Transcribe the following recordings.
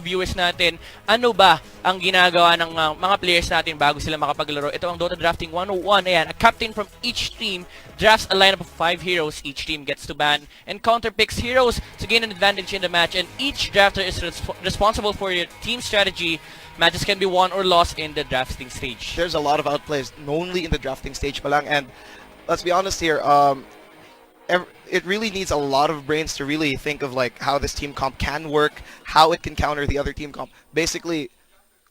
viewers natin, ano ba ang ginagawa ng mga players natin bago sila makapaglaro. Ito ang Dota Drafting 101. Ayan, a captain from each team drafts a lineup of 5 heroes. Each team gets to ban and counter picks heroes to gain an advantage in the match, and each drafter is responsible for your team strategy. Matches can be won or lost in the drafting stage. There's a lot of outplays only in the drafting stage pa lang, and let's be honest here, it really needs a lot of brains to really think of like how this team comp can work, how it can counter the other team comp. Basically,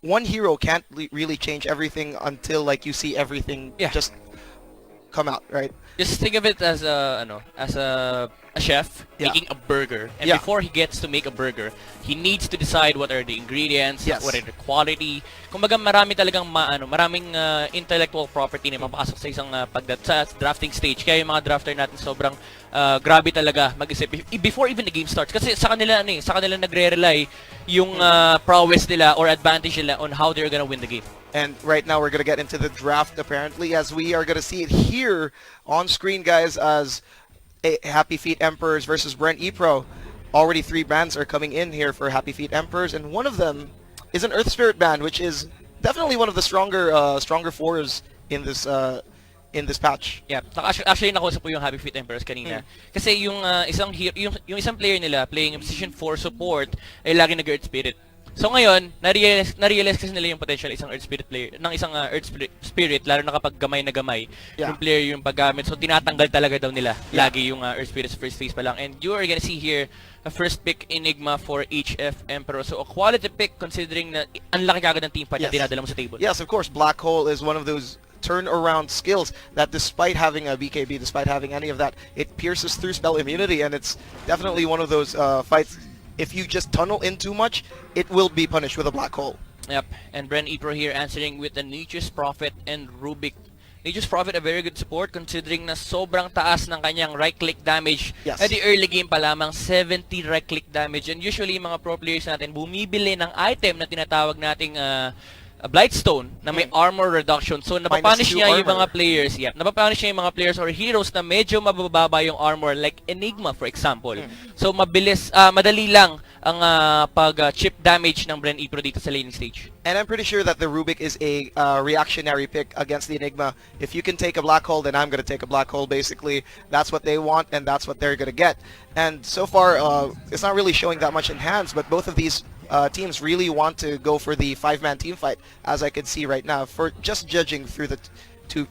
one hero can't really change everything until like you see everything just come out, right? Just think of it as a chef making a burger, and before he gets to make a burger, he needs to decide what are the ingredients, what are the quality. Kumbaga marami talagang maraming intellectual property na mapapasok sa isang sa drafting stage. Kaya yung mga drafter natin sobrang grabe talaga mag-isip before even the game starts. Kasi sa kanila nagre-rely yung prowess nila or advantage nila on how they're gonna win the game. And right now we're going to get into the draft apparently, as we are going to see it here on screen, guys, as Happy Feet Emperors versus Bren Epro. Already 3 bans are coming in here for Happy Feet Emperors, and one of them is an Earth Spirit ban, which is definitely one of the stronger fours in this patch. Yeah, actually nakausap po yung Happy Feet Emperors kanina. Kasi yung isang player nila playing in position 4 support ay lagi nag-Earth Spirit. So ngayon, na-realize kasi nila yung potential isang Earth Spirit player, ng isang Earth Spirit, lalo na kapag gamay na gamay yung player yung paggamit. So tinatanggal talaga daw nila lagi yung Earth Spirit first phase pa lang. And you are gonna see here a first pick Enigma for HF Emperor. So a quality pick considering na ang laki kagad ng team fight na dinadala mo sa table. Yes, of course. Black Hole is one of those turnaround skills that despite having a BKB, despite having any of that, it pierces through spell immunity, and it's definitely one of those fights. If you just tunnel in too much, it will be punished with a black hole. Yep, and Bren Epro here answering with the Nature's Prophet and Rubik. Nature's Prophet a very good support considering na sobrang taas ng kanyang right-click damage. At the early game pa lamang, 70 right-click damage. And usually mga pro players natin bumibili ng item na tinatawag nating Blightstone na may armor reduction. So napapunish niya yung mga players. Napapunish niya yung mga players or heroes na medyo mabababa yung armor, like Enigma for example. So madali lang ang pag-chip damage ng Bren Epro dito sa laning stage. And I'm pretty sure that the Rubik is a reactionary pick against the Enigma. If you can take a black hole, then I'm going to take a black hole, basically. That's what they want, and that's what they're going to get. And so far, it's not really showing that much in hands, but both of these teams really want to go for the 5-man team fight, as I can see right now, for just judging through the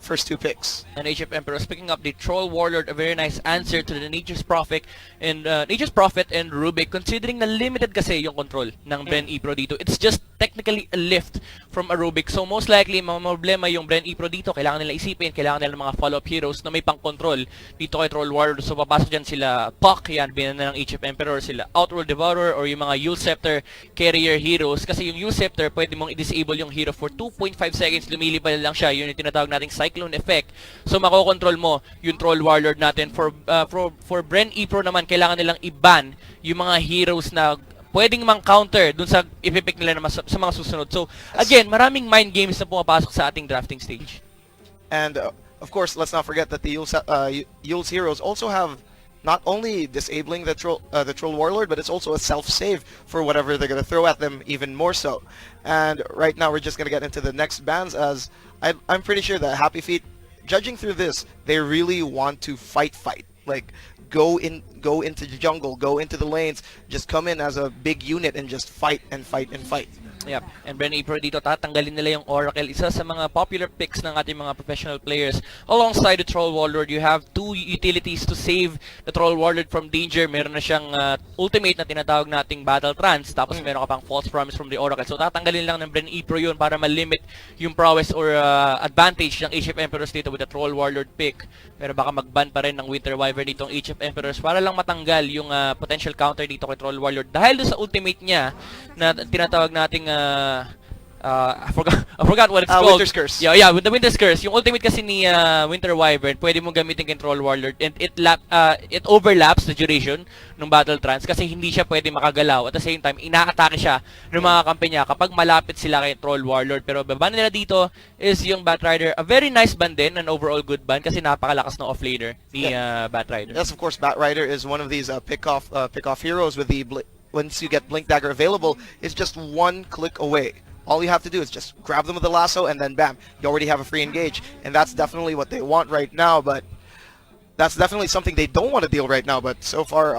first two picks. And HF Emperor is picking up the Troll Warlord, a very nice answer to the Nature's Prophet and Rubik, considering na limited kasi yung control ng Bren Epro dito. It's just technically a lift from a Rubik. So most likely, mga problema yung Bren Epro dito, kailangan nila isipin, kailangan nila ng mga follow-up heroes na may pang-control dito kay Troll Warlord. So papasok dyan sila Puck, yan, binana ng HF Emperor, sila Outworld Devourer, or yung mga Yule Scepter carrier heroes. Kasi yung Yule Scepter, pwede mong i-disable yung hero for 2.5 seconds, lumilipad lang siya. Yun yung tinatawag nating Cyclone Effect. So makokontrol mo yung Troll Warlord natin. For Bren Epro naman, kailangan nilang i-ban yung mga heroes na pwedeng mang-counter dun sa ipipick nila naman sa mga susunod. So again, maraming mind games na pumapasok sa ating drafting stage. And of course, let's not forget that the Yule's heroes also have not only disabling the Troll Warlord, but it's also a self-save for whatever they're going to throw at them, even more so. And right now, we're just going to get into the next bans, as I'm pretty sure that Happy Feet, judging through this, they really want to fight. Like, go into the jungle, go into the lanes, just come in as a big unit and just fight and fight and fight. Yep. And Bren Epro dito, tatanggalin nila yung Oracle, isa sa mga popular picks ng ating mga professional players. Alongside the Troll Warlord, you have 2 utilities to save the Troll Warlord from danger. Meron na siyang ultimate na tinatawag nating Battle Trance, tapos meron ka pang False Promise from the Oracle. So tatanggalin lang ng Bren Epro yun para ma-limit yung prowess or advantage ng HF Emperors dito with the Troll Warlord pick. Pero baka mag-ban pa rin ng Winter Wyvern dito ang HF Emperors para lang matanggal yung potential counter dito kay Troll Warlord. Dahil doon sa ultimate niya na tinatawag nating I forgot what it's called. Winter's Curse. Yeah, with the Winter's Curse. Yung ultimate kasi ni Winter Wyvern, pwede mong gamitin kay Troll Warlord, and it overlaps the duration ng Battle Trance kasi hindi siya pwede makagalaw. At the same time, ina-atake siya ng mga kampi niya kapag malapit sila kay Troll Warlord. Pero ban nila dito is yung Batrider. A very nice ban din, an overall good ban kasi napakalakas ng offlaner ni Batrider. Yes, of course, Batrider is one of these pick-off heroes with the once you get Blink Dagger available, it's just one click away. All you have to do is just grab them with the lasso, and then bam, you already have a free engage. And that's definitely what they want right now, but that's definitely something they don't want to deal right now. But so far,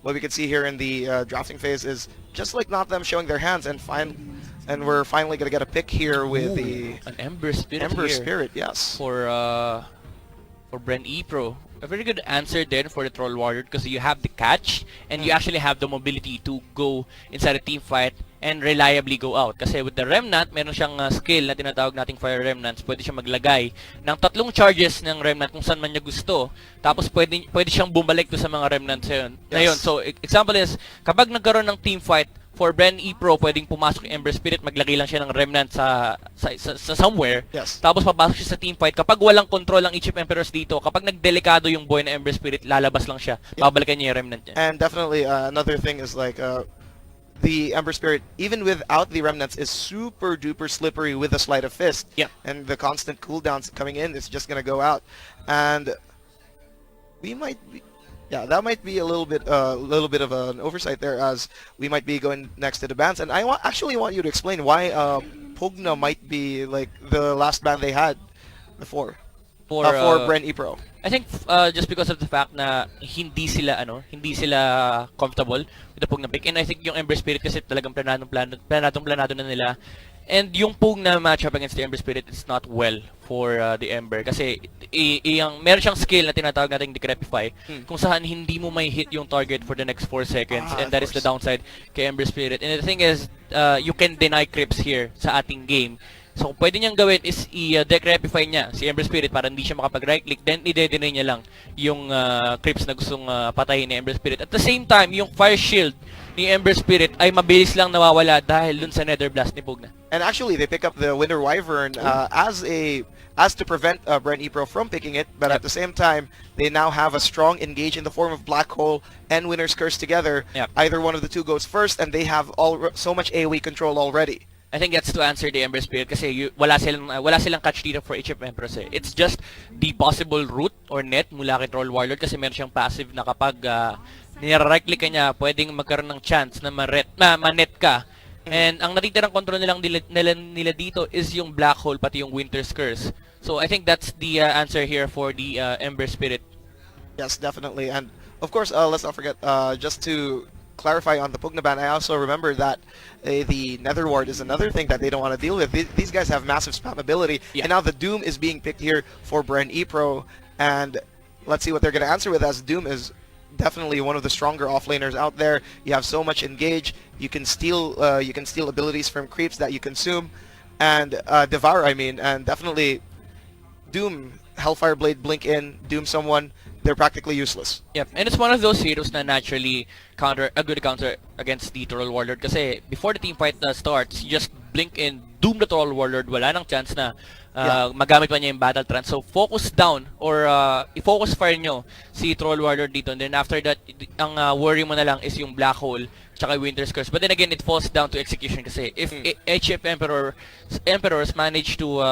what we can see here in the drafting phase is just like not them showing their hands, and we're finally gonna get a pick here with an Ember Spirit Ember here Spirit, yes. for Bren Epro. A very good answer then for the Troll Warrior because you have the catch and you actually have the mobility to go inside a team fight and reliably go out. Kasi with the Remnant, meron siyang skill na tinatawag nating Fire Remnants. Pwede siya maglagay ng 3 charges ng Remnant kung saan man niya gusto. Tapos pwede siyang bumalik to sa mga Remnants na yun. So example is, kapag nagkaroon ng team fight, for Bren Epro, pwedeng pumasok yung Ember Spirit, maglagay lang siya ng Remnant sa somewhere. Yes. Tapos papasok siya sa team fight. Kapag walang control ang each of Emperors dito, kapag nagdelikado yung boy na Ember Spirit, lalabas lang siya. Babalikan niya yung Remnant niya. And definitely another thing is like the Ember Spirit, even without the Remnants, is super duper slippery with a Sleight of Fist. Yeah. And the constant cooldowns coming in, it's just gonna go out. And we might be, yeah, that might be a little bit of an oversight there, as we might be going next to the bans. And I actually want you to explain why Pugna might be like the last ban they had before for Bren Epro. I think just because of the fact na hindi sila comfortable with the Pugna pick, and I think yung Ember Spirit kasi talagang planado na nila. And yung Pugna matchup against the Ember Spirit is not well for the Ember kasi meron siyang skill na tinatawag nating Decrepify kung saan hindi mo may hit yung target for the next 4 seconds, and that is the downside kay Ember Spirit. And the thing is, you can deny creeps here sa ating game. So, pwede niyang gawin is i-decrepify niya si Ember Spirit para hindi siya makapag-right click, then i-deny niya lang yung creeps na gustong patayin ni Ember Spirit. At the same time, yung Fire Shield ni Ember Spirit ay mabilis lang nawawala dahil dun sa Nether Blast ni Pugna. And actually, they pick up the Winter Wyvern as to prevent Bren Epro from picking it, but at the same time, they now have a strong engage in the form of Black Hole and Winter's Curse together. Either one of the two goes first, and they have so much AoE control already. I think that's to answer the Ember Spirit kasi wala silang catch dito for each of Emperors eh. It's just the possible route or net mula kay Troll Warlord kasi meron siyang passive na kapag nire-right click ka niya, pwedeng magkaroon ng chance na ma-net ka. And ang natitirang control nila dito is yung Black Hole pati yung Winter's Curse. So I think that's the answer here for the Ember Spirit. Yes, definitely. And of course, let's not forget, just to clarify on the Pugna ban, I also remember that the Nether Ward is another thing that they don't want to deal with. These guys have massive spam ability, and now the Doom is being picked here for Bren Epro, and let's see what they're going to answer with, as Doom is definitely one of the stronger offlaners out there. You have so much engage, you can steal abilities from creeps that you consume, and devour, and definitely Doom, Hellfire Blade, blink in, Doom someone, they're practically useless. Yep, and it's one of those heroes na naturally a good counter against the Troll Warlord kasi before the team fight starts, you just blink in, doom the Troll Warlord, wala nang chance na magamit pa niya yung battle trance. So focus down or i-focus fire nyo si Troll Warlord dito, and then after that, ang worry mo na lang is yung Black Hole tsaka Winter's Curse. But then again, it falls down to execution kasi if HF Emperors manage to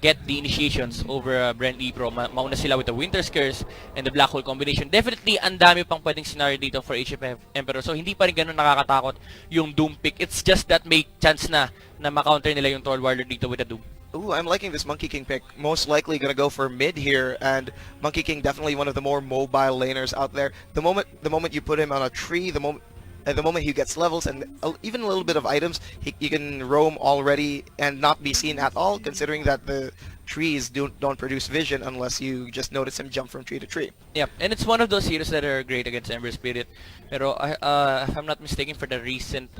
get the initiations over Bren Epro, mauna sila with the Winter's Curse and the Black Hole combination, definitely ang dami pang pwedeng scenario dito for HF Emperor. So hindi pa rin ganun nakakatakot yung Doom pick. It's just that may chance na ma-counter nila yung Troll Warlord dito with a Doom. Ooh, I'm liking this Monkey King pick. Most likely gonna go for mid here, and Monkey King definitely one of the more mobile laners out there. The moment you put him on a tree, the moment he gets levels and even a little bit of items, he can roam already and not be seen at all, considering that the trees don't produce vision unless you just notice him jump from tree to tree. Yep, and it's one of those heroes that are great against Ember Spirit. Pero if I'm not mistaken, for the recent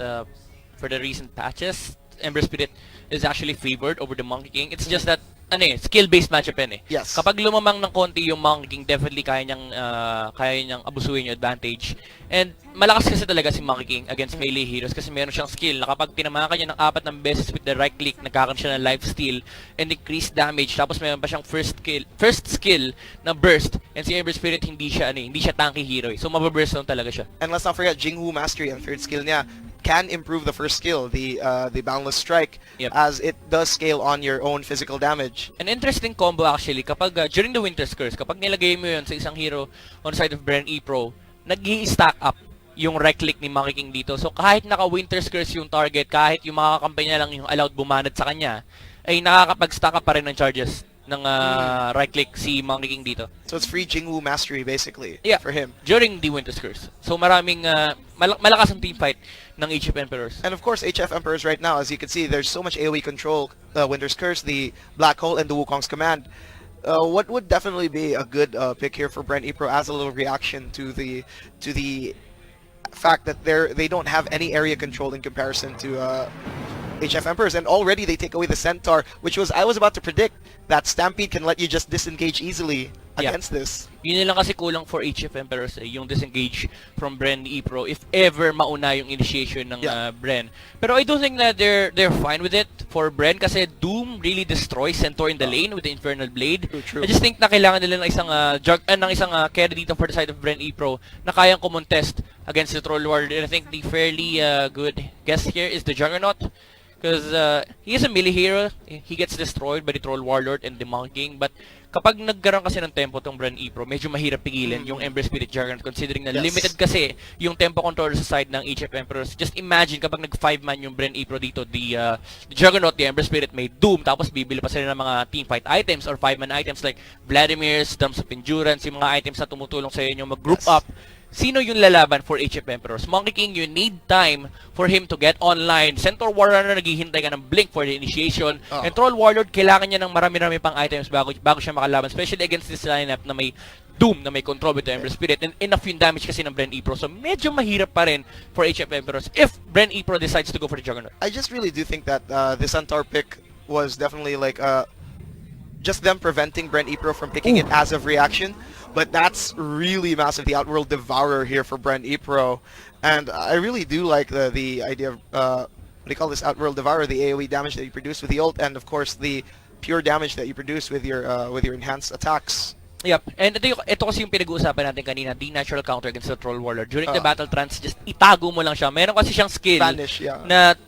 patches, Ember Spirit is actually favored over the Monkey King. It's just that skill-based matchup yan eh. Yes. Kapag lumamang ng konti yung Monkey King, definitely kaya niyang abusuin yung advantage. And malakas kasi talaga si Monkey King against melee heroes kasi meron siyang skill na kapag tinamakan niya ng 4 ng beses with the right click, nagkakaroon siya ng lifesteal and increased damage. Tapos meron pa siyang first skill na burst. And si Ember Spirit hindi siya tanky hero eh. So mababurst down talaga siya. And let's not forget Jinghu Mastery, ang third skill niya can improve the first skill, the Boundless Strike, as it does scale on your own physical damage. An interesting combo actually, kapag during the Winter's Curse, kapag nilagay mo yun sa isang hero on the side of Bren Epro, nag-i-stack up yung right click ni Monkey King dito. So kahit naka-Winter's Curse yung target, kahit yung mga kampanya lang yung allowed bumanat sa kanya, ay nakakapag-stack up pa rin ng charges ng right click si Monkey King dito. So it's free Jingwu mastery basically for him. During the Winter's Curse. So maraming malakas ang team fight ng HF Emperors. And of course, HF Emperors right now, as you can see, there's so much AoE control, Winter's Curse, the Black Hole, and the Wukong's Command. What would definitely be a good pick here for Bren Epro as a little reaction to the fact that they don't have any area control in comparison to HF Emperors, and already they take away the Centaur, which was I was about to predict that Stampede can let you just disengage easily against this. Yun lang kasi kulang for HF Emperors yung disengage from Bren Epro if ever mauna yung initiation ng Bren. Pero I do think that they're fine with it for Bren kasi Doom really destroys Centaur in the lane with the Infernal Blade. True. I just think na kailangan nila ng isang carry dito for the side of Bren Epro na kayang kumontest against the Troll Warrior. And I think the fairly good guess here is the Juggernaut. Because he is a melee hero, he gets destroyed by the Troll Warlord and the Monkey King. But kapag nagkaroon kasi ng tempo tong Bren Epro, medyo mahirap pigilan yung Ember Spirit Juggernaut considering na limited kasi yung tempo control sa side ng HF Emperors. Just imagine kapag nag-5-man yung Bren Epro dito, the Juggernaut, the Ember Spirit may Doom, tapos bibili pa sila ng mga team fight items or 5-man items like Vladimir's, Drums of Endurance, yung mga items na tumutulong sa inyo mag-group up. Sino yung lalaban for HF Emperors? Monkey King, you need time for him to get online. Centaur Warrior naghihintay ka ng blink for the initiation. And Troll Warlord, kailangan niya ng marami-rami pang items bago siya makalaban. Especially against this lineup na may Doom, na may control with the Ember Spirit. And enough yung damage kasi ng Bren Epro. So medyo mahirap pa rin for HF Emperors if Bren Epro decides to go for the Juggernaut. I just really do think that the Centaur pick was definitely like just them preventing Bren Epro from picking it as of reaction. But that's really massive, the Outworld Devourer here for Bren Epro. And I really do like the idea of, what do you call this, Outworld Devourer, the AoE damage that you produce with the ult, and of course the pure damage that you produce with your enhanced attacks. Yep. And ito kasi yung pinag-uusapan natin kanina, the natural counter against the Troll Warlord. During the battle trance, just itago mo lang siya. Meron kasi siyang skill Vanish, na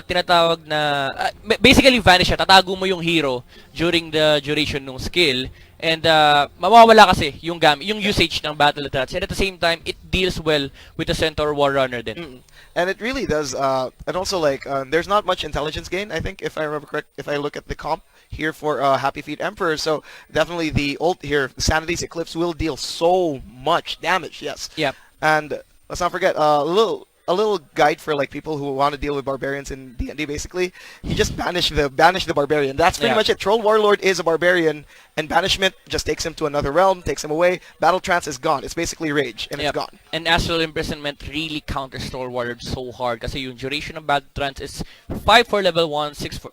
tinatawag na basically vanish siya. Tatago mo yung hero during the duration ng skill. And mawawala kasi yung usage ng battle trance. And at the same time, it deals well with the Centaur Warrunner din. And it really does. And also, like, there's not much intelligence gain, I think, if I remember correct, if I look at the comp here for Happy Feet Emperor. So definitely the ult here, Sanity's Eclipse, will deal so much damage, yes. Yep. And let's not forget, a little guide for like people who want to deal with barbarians in D&D. Basically, you just banish the barbarian. That's pretty much it. Troll Warlord is a barbarian, and banishment just takes him to another realm, takes him away. Battle trance is gone. It's basically rage, and it's gone. And Astral Imprisonment really counters Troll Warlord so hard kasi yung duration of battle trance is 5 for level 1, 6 for...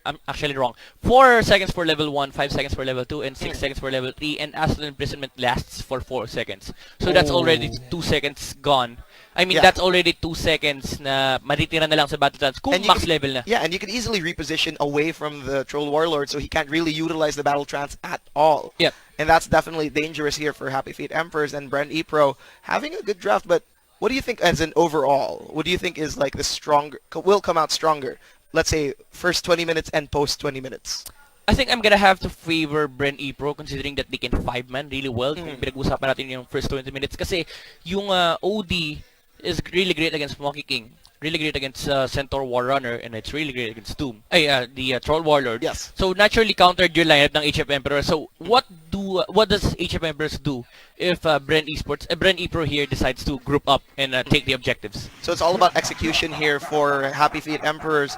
I'm actually wrong. 4 seconds for level 1, 5 seconds for level 2, and 6 seconds for level 3, and Astral Imprisonment lasts for 4 seconds. So that's already 2 seconds gone. I mean, that's already 2 seconds na matitira na lang sa battle trance kung max level na. Yeah, and you can easily reposition away from the Troll Warlord so he can't really utilize the battle trance at all. Yep. And that's definitely dangerous here for Happy Feet Emperors and Bren Epro having a good draft. But what do you think as an overall? What do you think is like the stronger, will come out stronger? Let's say first 20 minutes and post 20 minutes. I think I'm gonna have to favor Bren Epro considering that they can 5-man really well. Pinag-usapan natin yung first 20 minutes kasi yung OD is really great against Monkey King, really great against Centaur Warrunner, and it's really great against Doom. The Troll Warlord. Yes. So naturally countered your lineup ng HF Emperor. So what does HF Emperors do if Bren Epro here decides to group up and take the objectives? So it's all about execution here for Happy Feet Emperors.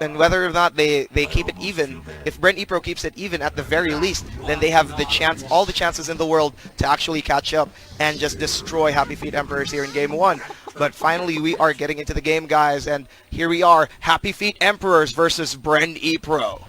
And whether or not they keep it even, if Bren Epro keeps it even at the very least, then they have the chance, all the chances in the world to actually catch up and just destroy Happy Feet Emperors here in Game 1. But finally, we are getting into the game, guys, and here we are, Happy Feet Emperors versus Bren Epro.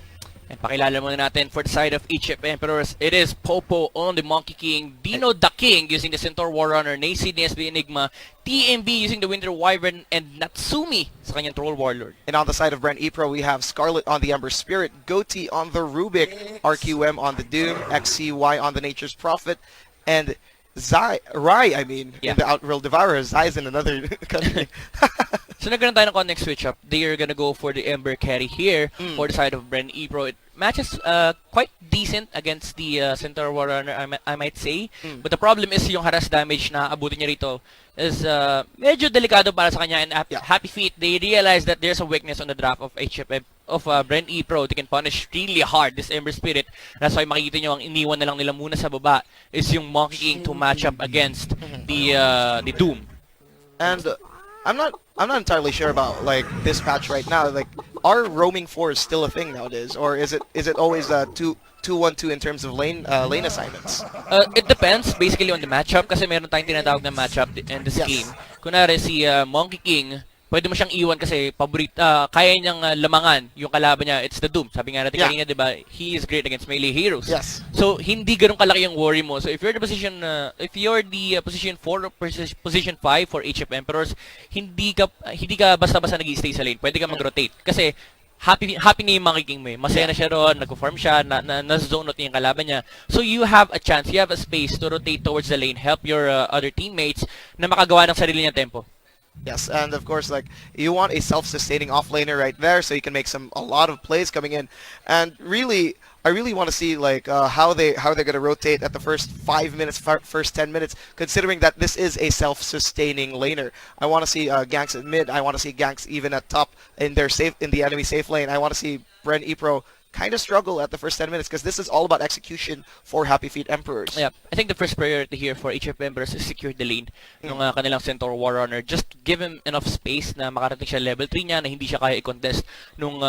And pakilala muna natin for the side of HF Emperors, it is Popo on the Monkey King, Dino the King using the Centaur Warrunner, Nacy the SB Enigma, TMB using the Winter Wyvern, and Natsumi sa kanyang Troll Warlord. And on the side of Bren Epro, we have Scarlet on the Ember Spirit, Goatee on the Rubik, RQM on the Doom, XCY on the Nature's Prophet, and Rai, in the Outworld Devourer. Zai is in another country. So nagkaroon tayo ng context switch up. They are gonna go for the Ember carry here for the side of Bren Epro. It matches quite decent against the Centaur Warrunner, I might say. But the problem is yung harass damage na abutin niya rito medyo delikado para sa kanya, and Yeah. Happy Feet, they realize that there's a weakness on the draft of HFM of Bren Epro. They can punish really hard this Ember Spirit. That's why makikita nyo ang iniwan na lang nila muna sa baba is yung Monkey King to match up against the Doom. And I'm not entirely sure about like this patch right now. Like, are roaming fours still a thing nowadays, or is it always 2-1-2 in terms of lane assignments? It depends basically on the matchup kasi meron tayong tinatawag na matchup in this Yes. game. Kunwari si Monkey King, pwede mo siyang iwan kasi kaya niyang lamangan yung kalaban niya. It's the Doom. Sabi nga natin Yeah. kanina, 'di ba? He is great against melee heroes. Yes. So hindi ganoon kalaki yung worry mo. So if you're the position position 4 or position 5 for HF Emperors, hindi ka basta-basta nag-i-stay sa lane. Pwede ka mag-rotate kasi happy na yung Monkey King mo. Masaya na siya roon, nag-farm siya, na-zone out niya yung kalaban niya. So you have a chance, you have a space to rotate towards the lane, help your other teammates na makagawa ng sarili niyang tempo. Yes, and of course, like, you want a self-sustaining offlaner right there, so you can make a lot of plays coming in. And really, I really want to see like how they're gonna rotate at the first 5 minutes, first 10 minutes, considering that this is a self-sustaining laner. I want to see ganks at mid. I want to see ganks even at top in the enemy safe lane. I want to see Bren Epro kind of struggle at the first 10 minutes because this is all about execution for Happy Feet Emperors. Yeah, I think the first priority here for HF members is secure the lane ng kanilang Centaur War Runner. Just give him enough space na makarating siya level 3 niya na hindi siya kaya i-contest nung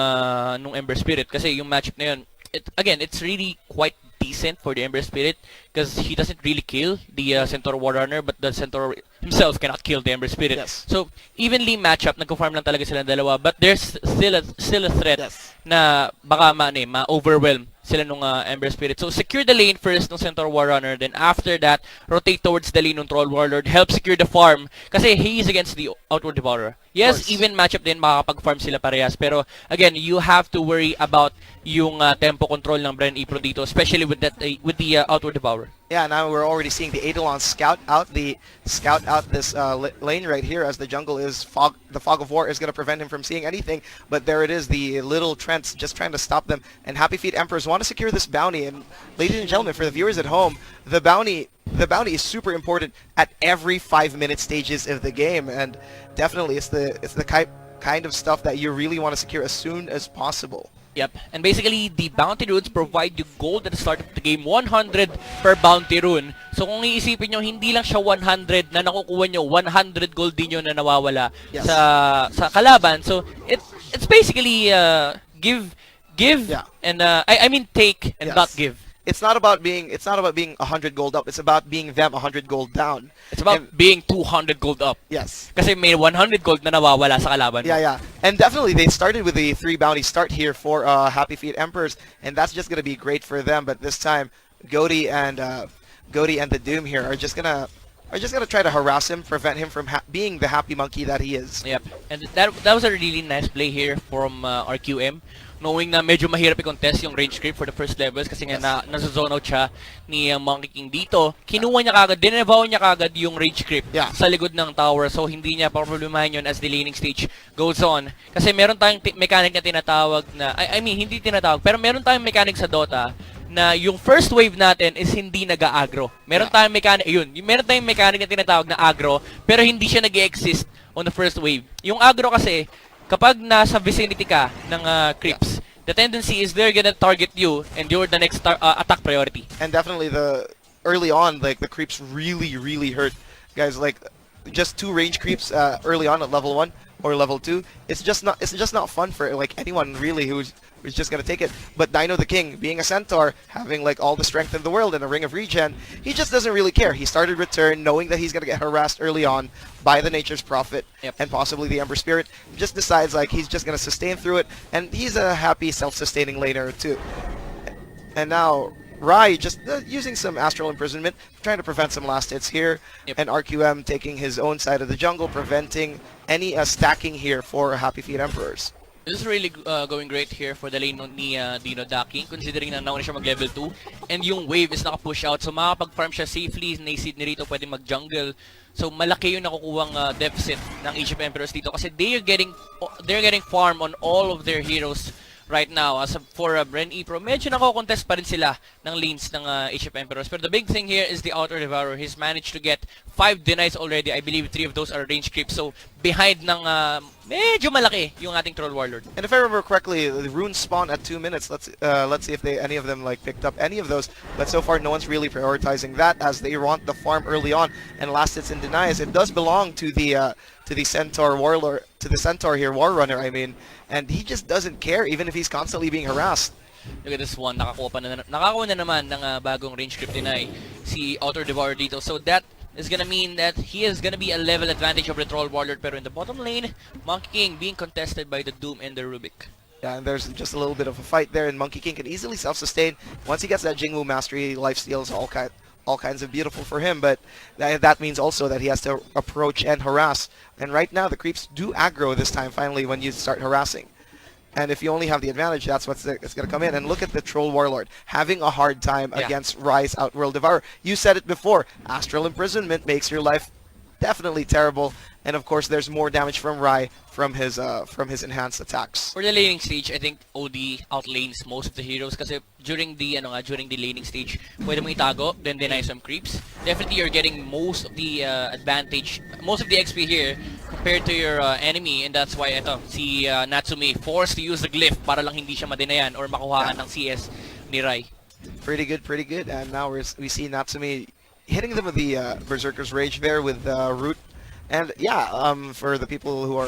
Ember Spirit kasi yung matchup na yun, it's really quite decent for the Ember Spirit because he doesn't really kill the Centaur War Runner, but the Centaur himself cannot kill the Ember Spirit. Yes. So, evenly matchup, nagko-farm lang talaga sila dalawa, but there's still a threat Yes. na baka ma-overwhelm sila nung Ember Spirit. So, secure the lane first ng Centaur War Runner, then after that, rotate towards the lane ng Troll Warlord, help secure the farm kasi he is against the Outward Devourer. Yes, even matchup din, makakapag-farm sila parehas, pero again, you have to worry about yung tempo control ng Bren Epro dito, especially with the Outward Devourer. Yeah, now we're already seeing the Eidolon scout out this lane right here as the jungle is the fog of war is going to prevent him from seeing anything. But there it is, the little Trents just trying to stop them. And Happy Feet Emperors want to secure this bounty. And ladies and gentlemen, for the viewers at home, the bounty is super important at every 5-minute stages of the game. And definitely, it's the kind of stuff that you really want to secure as soon as possible. Yep. And basically, the bounty runes provide you gold at the start of the game. 100 per bounty rune. So kung iisipin nyo, hindi lang siya 100 na nakukuha nyo, 100 gold din yun na nawawala Yes. sa kalaban. So it's basically give Yeah. and I mean take and Yes. not give. It's not about being 100 gold up. It's about being them 100 gold down. It's about being 200 gold up. Yes. Kasi may 100 gold na nawawala sa kalaban. Yeah. And definitely they started with a 3 bounty start here for Happy Feet Emperors, and that's just going to be great for them. But this time, Goaty and the Doom here are just gonna try to harass him, prevent him from being the happy monkey that he is. Yep. And that was a really nice play here from RQM. Knowing na medyo mahirap i-contest yung range creep for the first levels kasi nga nasa-zone out siya ni Monkey King dito. Kinuha niya kagad, dinebaw niya kagad yung range creep sa likod ng tower. So hindi niya problemahin yun as the laning stage goes on. Kasi meron tayong mechanic na tinatawag na, I mean hindi tinatawag, pero meron tayong mechanic sa Dota na yung first wave natin is hindi nag-aggro. Meron tayong mechanic, meron tayong mechanic na tinatawag na aggro, pero hindi siya nag-exist on the first wave. Yung aggro kasi, kapag nasa vicinity ka ng creeps, the tendency is they're gonna target you and you're the next attack priority. And definitely early on, like the creeps really hurt guys. Like just 2 range creeps early on at level 1 or level 2. It's just not fun for like anyone really who's just gonna take it. But Dino the King, being a centaur, having like all the strength in the world and a ring of regen, he just doesn't really care. He started return knowing that he's gonna get harassed early on by the Nature's Prophet and possibly the Ember Spirit. Just decides like he's just gonna sustain through it, and he's a happy self-sustaining laner too. And now Rai just using some Astral Imprisonment, trying to prevent some last hits here, and RQM taking his own side of the jungle, preventing any stacking here for Happy Feet Emperors. This is really going great here for the lane ni Dino Ducking, considering na nauna siya mag-level 2 and yung wave is naka-push out, so makapag-farm siya safely. Naisid ni Rito pwede mag-jungle, so malaki yung nakukuhang deficit ng HF Emperors dito kasi they're getting farm on all of their heroes right now. As for Bren Epro, medyo nako-contest pa rin sila ng lanes ng HF Emperors. But the big thing here is the Outer Devourer. He's managed to get 5 denies already. I believe 3 of those are range creeps. So behind ng medyo malaki yung ating Troll Warlord. And if I remember correctly, the runes spawn at 2 minutes. Let's see if any of them like picked up any of those. But so far, no one's really prioritizing that as they want the farm early on. And last hits and denies, it does belong to the Centaur Warlord, to the Centaur here, Warrunner, I mean. And he just doesn't care, even if he's constantly being harassed. Look at this one, nakakuha na naman ng bagong range creep deny si Outer Devourer dito. So that is gonna mean that he is gonna be a level advantage over the Troll Warlord. Pero in the bottom lane, Monkey King being contested by the Doom and the Rubik. Yeah, and there's just a little bit of a fight there, and Monkey King can easily self-sustain. Once he gets that Jingwu Mastery, lifesteal is all kinds of beautiful for him, but that means also that he has to approach and harass. And right now, the creeps do aggro this time, finally, when you start harassing. And if you only have the advantage, that's what's going to come in. And look at the Troll Warlord, having a hard time against Rise Outworld Devourer. You said it before, Astral Imprisonment makes your life definitely terrible. And of course, there's more damage from Rai from his enhanced attacks. For the laning stage, I think OD outlanes most of the heroes kasi during the laning stage, pwede mo itago, then deny some creeps. Definitely you're getting most of the advantage, most of the XP here compared to your enemy, and that's why si Natsume forced to use the glyph para lang hindi siya madenayan or makuhaan ng CS ni Rai. Pretty good. And now we see Natsume hitting them with the Berserker's Rage there with Root. And yeah, for the people who are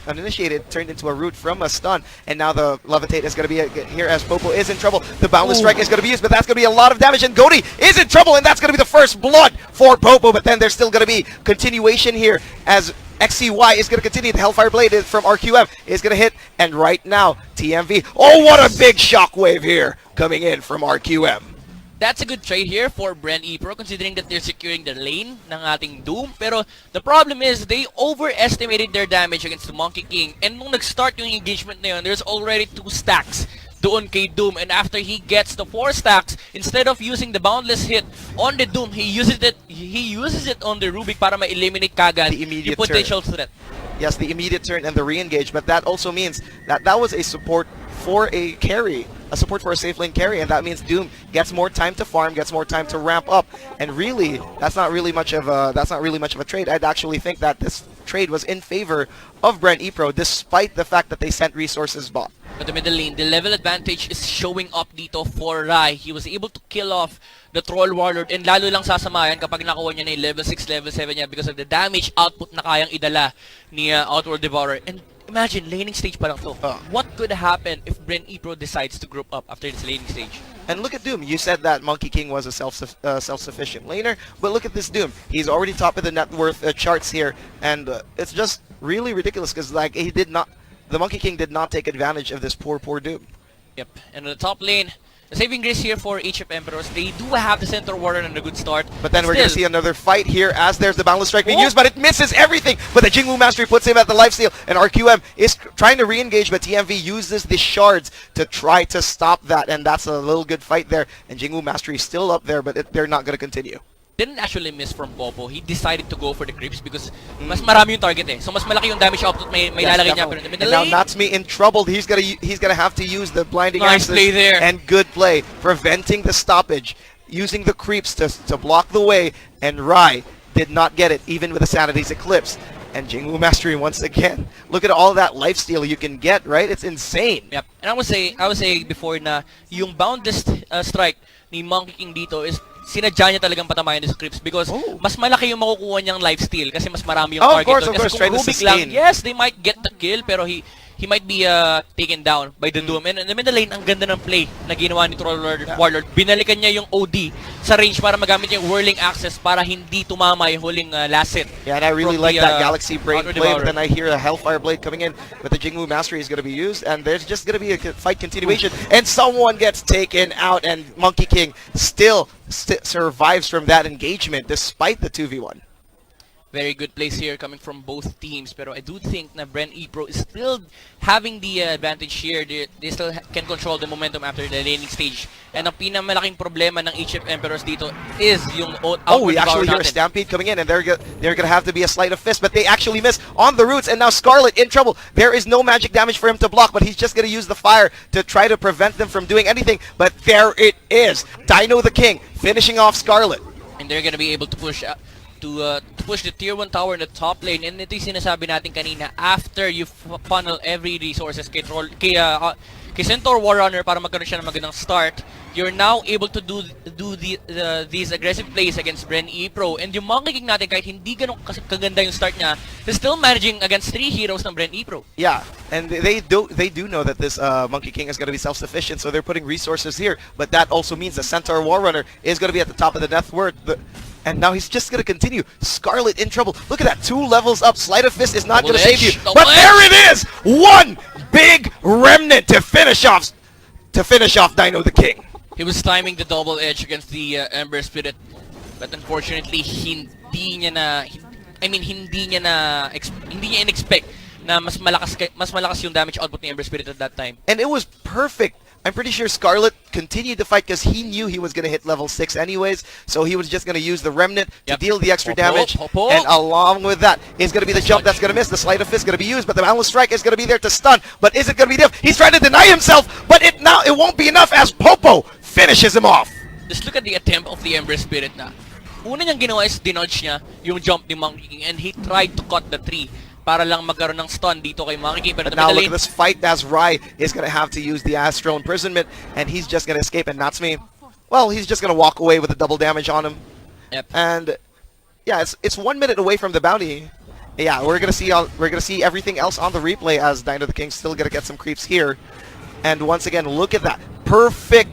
uninitiated, turned into a root from a stun. And now the Levitate is going to be here as Popo is in trouble. The Boundless Strike is going to be used, but that's going to be a lot of damage. And Goaty is in trouble, and that's going to be the first blood for Popo. But then there's still going to be continuation here as XCY is going to continue. The Hellfire Blade from RQM is going to hit. And right now, TMV. Oh, what a big shockwave here coming in from RQM. That's a good trade here for Bren Epro considering that they're securing the lane ng ating Doom. Pero the problem is they overestimated their damage against the Monkey King. And nung nag-start yung engagement na yun, there's already 2 stacks doon kay Doom. And after he gets the 4 stacks, instead of using the Boundless hit on the Doom, he uses it on the Rubik para ma-eliminate kagad the immediate yung potential turn. threat. Yes, the immediate turn and the re-engage, but that also means that was a support for a carry, a support for a safe lane carry, and that means Doom gets more time to farm, gets more time to ramp up, and really, that's not really much of a trade. I'd actually think that this trade was in favor of Bren Epro, despite the fact that they sent resources bot. But the middle lane, the level advantage is showing up dito for Rai. He was able to kill off the Troll Warlord, and lalo lang sasamayan kapag nakuha niya na yung level 6, level 7 niya because of the damage output na kayang idala ni Outworld Devourer. And imagine, laning stage pa lang to. What could happen if Bren Epro decides to group up after this laning stage? And look at Doom. You said that Monkey King was a self-sufficient laner, but look at this Doom. He's already top of the net worth charts here, and it's just really ridiculous because like the Monkey King did not take advantage of this poor Doom. Yep. And on the top lane, the saving grace here for HF Emperors. They do have the Centaur Warrior and a good start. But then we're going to see another fight here as there's the Boundless Strike being used, but it misses everything. But the Jingwu Mastery puts him at the lifesteal, and RQM is trying to re-engage, but TMV uses the shards to try to stop that, and that's a little good fight there. And Jingwu Mastery is still up there, but they're not going to continue. Didn't actually miss from Popo. He decided to go for the creeps because mas marami yung target eh. So mas malaki yung damage output may lalagay niya. Pero and now Natsume in trouble. He's gonna have to use the blinding nice axis play there. And good play, preventing the stoppage, using the creeps to block the way. And Rai did not get it, even with the Sanity's Eclipse. And Jingwu Mastery once again. Look at all that lifesteal you can get, right? It's insane. Yep. And I would say before na yung Boundless Strike ni Monkey King dito is sinadya niya talagang patamayan sa creeps because mas malaki yung makukuha niyang lifesteal kasi mas marami yung target. Of course, kasi kung Rubik lang, yes, they might get the kill pero he might be taken down by the Doom. And in the middle lane, ang ganda ng play na ginawa ni Troll Warlord. Binalikan niya yung OD sa range para magamit yung whirling access para hindi tumama yung huling last hit. Yeah, and I really like that Galaxy Brain play, but then I hear a Hellfire Blade coming in, but the Jingwu Mastery is going to be used, and there's just going to be a fight continuation, and someone gets taken out, and Monkey King still survives from that engagement despite the 2v1. Very good plays here coming from both teams. Pero I do think na Bren Epro is still having the advantage here. They still can control the momentum after the laning stage. And ang pinamalaking problema ng HF Emperors dito is yung we actually hear a stampede coming in, and they're gonna have to be a sleight of fist, but they actually miss on the roots, and now Scarlet in trouble. There is no magic damage for him to block, but he's just gonna use the fire to try to prevent them from doing anything. But there it is, Dino the King finishing off Scarlet. And they're gonna be able to push to push the tier 1 tower in the top lane. And ito yung sinasabi natin kanina, after you funnel every resources kay Centaur Warrunner para magkaroon siya ng magandang start, you're now able to do these aggressive plays against Bren Epro. And yung Monkey King natin, kahit hindi ganun kaganda yung start niya, he's still managing against 3 heroes ng Bren Epro. Yeah, and they do know that this Monkey King is going to be self-sufficient, so they're putting resources here. But that also means the Centaur Warrunner is going to be at the top of the net worth. And now he's just going to continue. Scarlet in trouble. Look at that, 2 levels up. Sleight of Fist is not going to save you. But there it is! One big remnant to finish off Dino the King. He was timing the double edge against the Ember Spirit, but unfortunately hindi niya in-expect na mas malakas yung damage output ni Ember Spirit at that time. And it was perfect. I'm pretty sure Scarlet continued to fight because he knew he was going to hit level 6 anyways, so he was just going to use the Remnant to deal the extra damage. And along with that is going to be the jump that's going to miss. The Sleight of Fist is going to be used, but the Boundless Strike is going to be there to stun. But is it going to be enough? He's trying to deny himself, but it won't be enough as Popo finishes him off. Just look at the attempt of the Ember Spirit na. Una niyang ginawa is dinodge niya yung jump ni Monkey King, and he tried to cut the tree para lang magkaroon ng stun dito kay Monkey King. But now look at this fight as Rai is going to have to use the Astral Imprisonment, and he's just going to escape. And Natsumi, well, he's just going to walk away with a double damage on him. Yep. And yeah, it's 1 minute away from the bounty. Yeah, we're gonna see everything else on the replay as Dino the King's still gonna get some creeps here. And once again, look at that perfect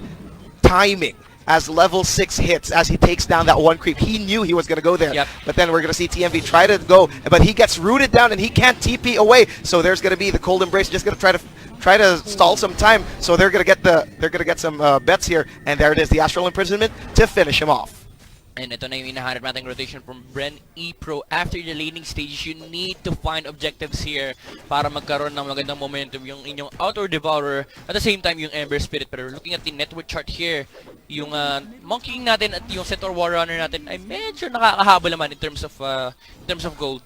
timing as level 6 hits, as he takes down that 1 creep. He knew he was going to go there. Yep. But then we're going to see TMV try to go, but he gets rooted down and he can't TP away. So there's going to be the Cold Embrace just going to try to stall some time. So they're going to get some bets here, and there it is, the Astral Imprisonment to finish him off. And ito na yung hinahanap nating rotation from Bren Epro. After the laning stages, you need to find objectives here para magkaroon ng magandang momentum yung inyong Outer Devourer, at the same time yung Ember Spirit. Pero looking at the network chart here, yung Monkey King natin at yung Centaur Warrunner natin ay medyo nakakahabol naman in terms of gold.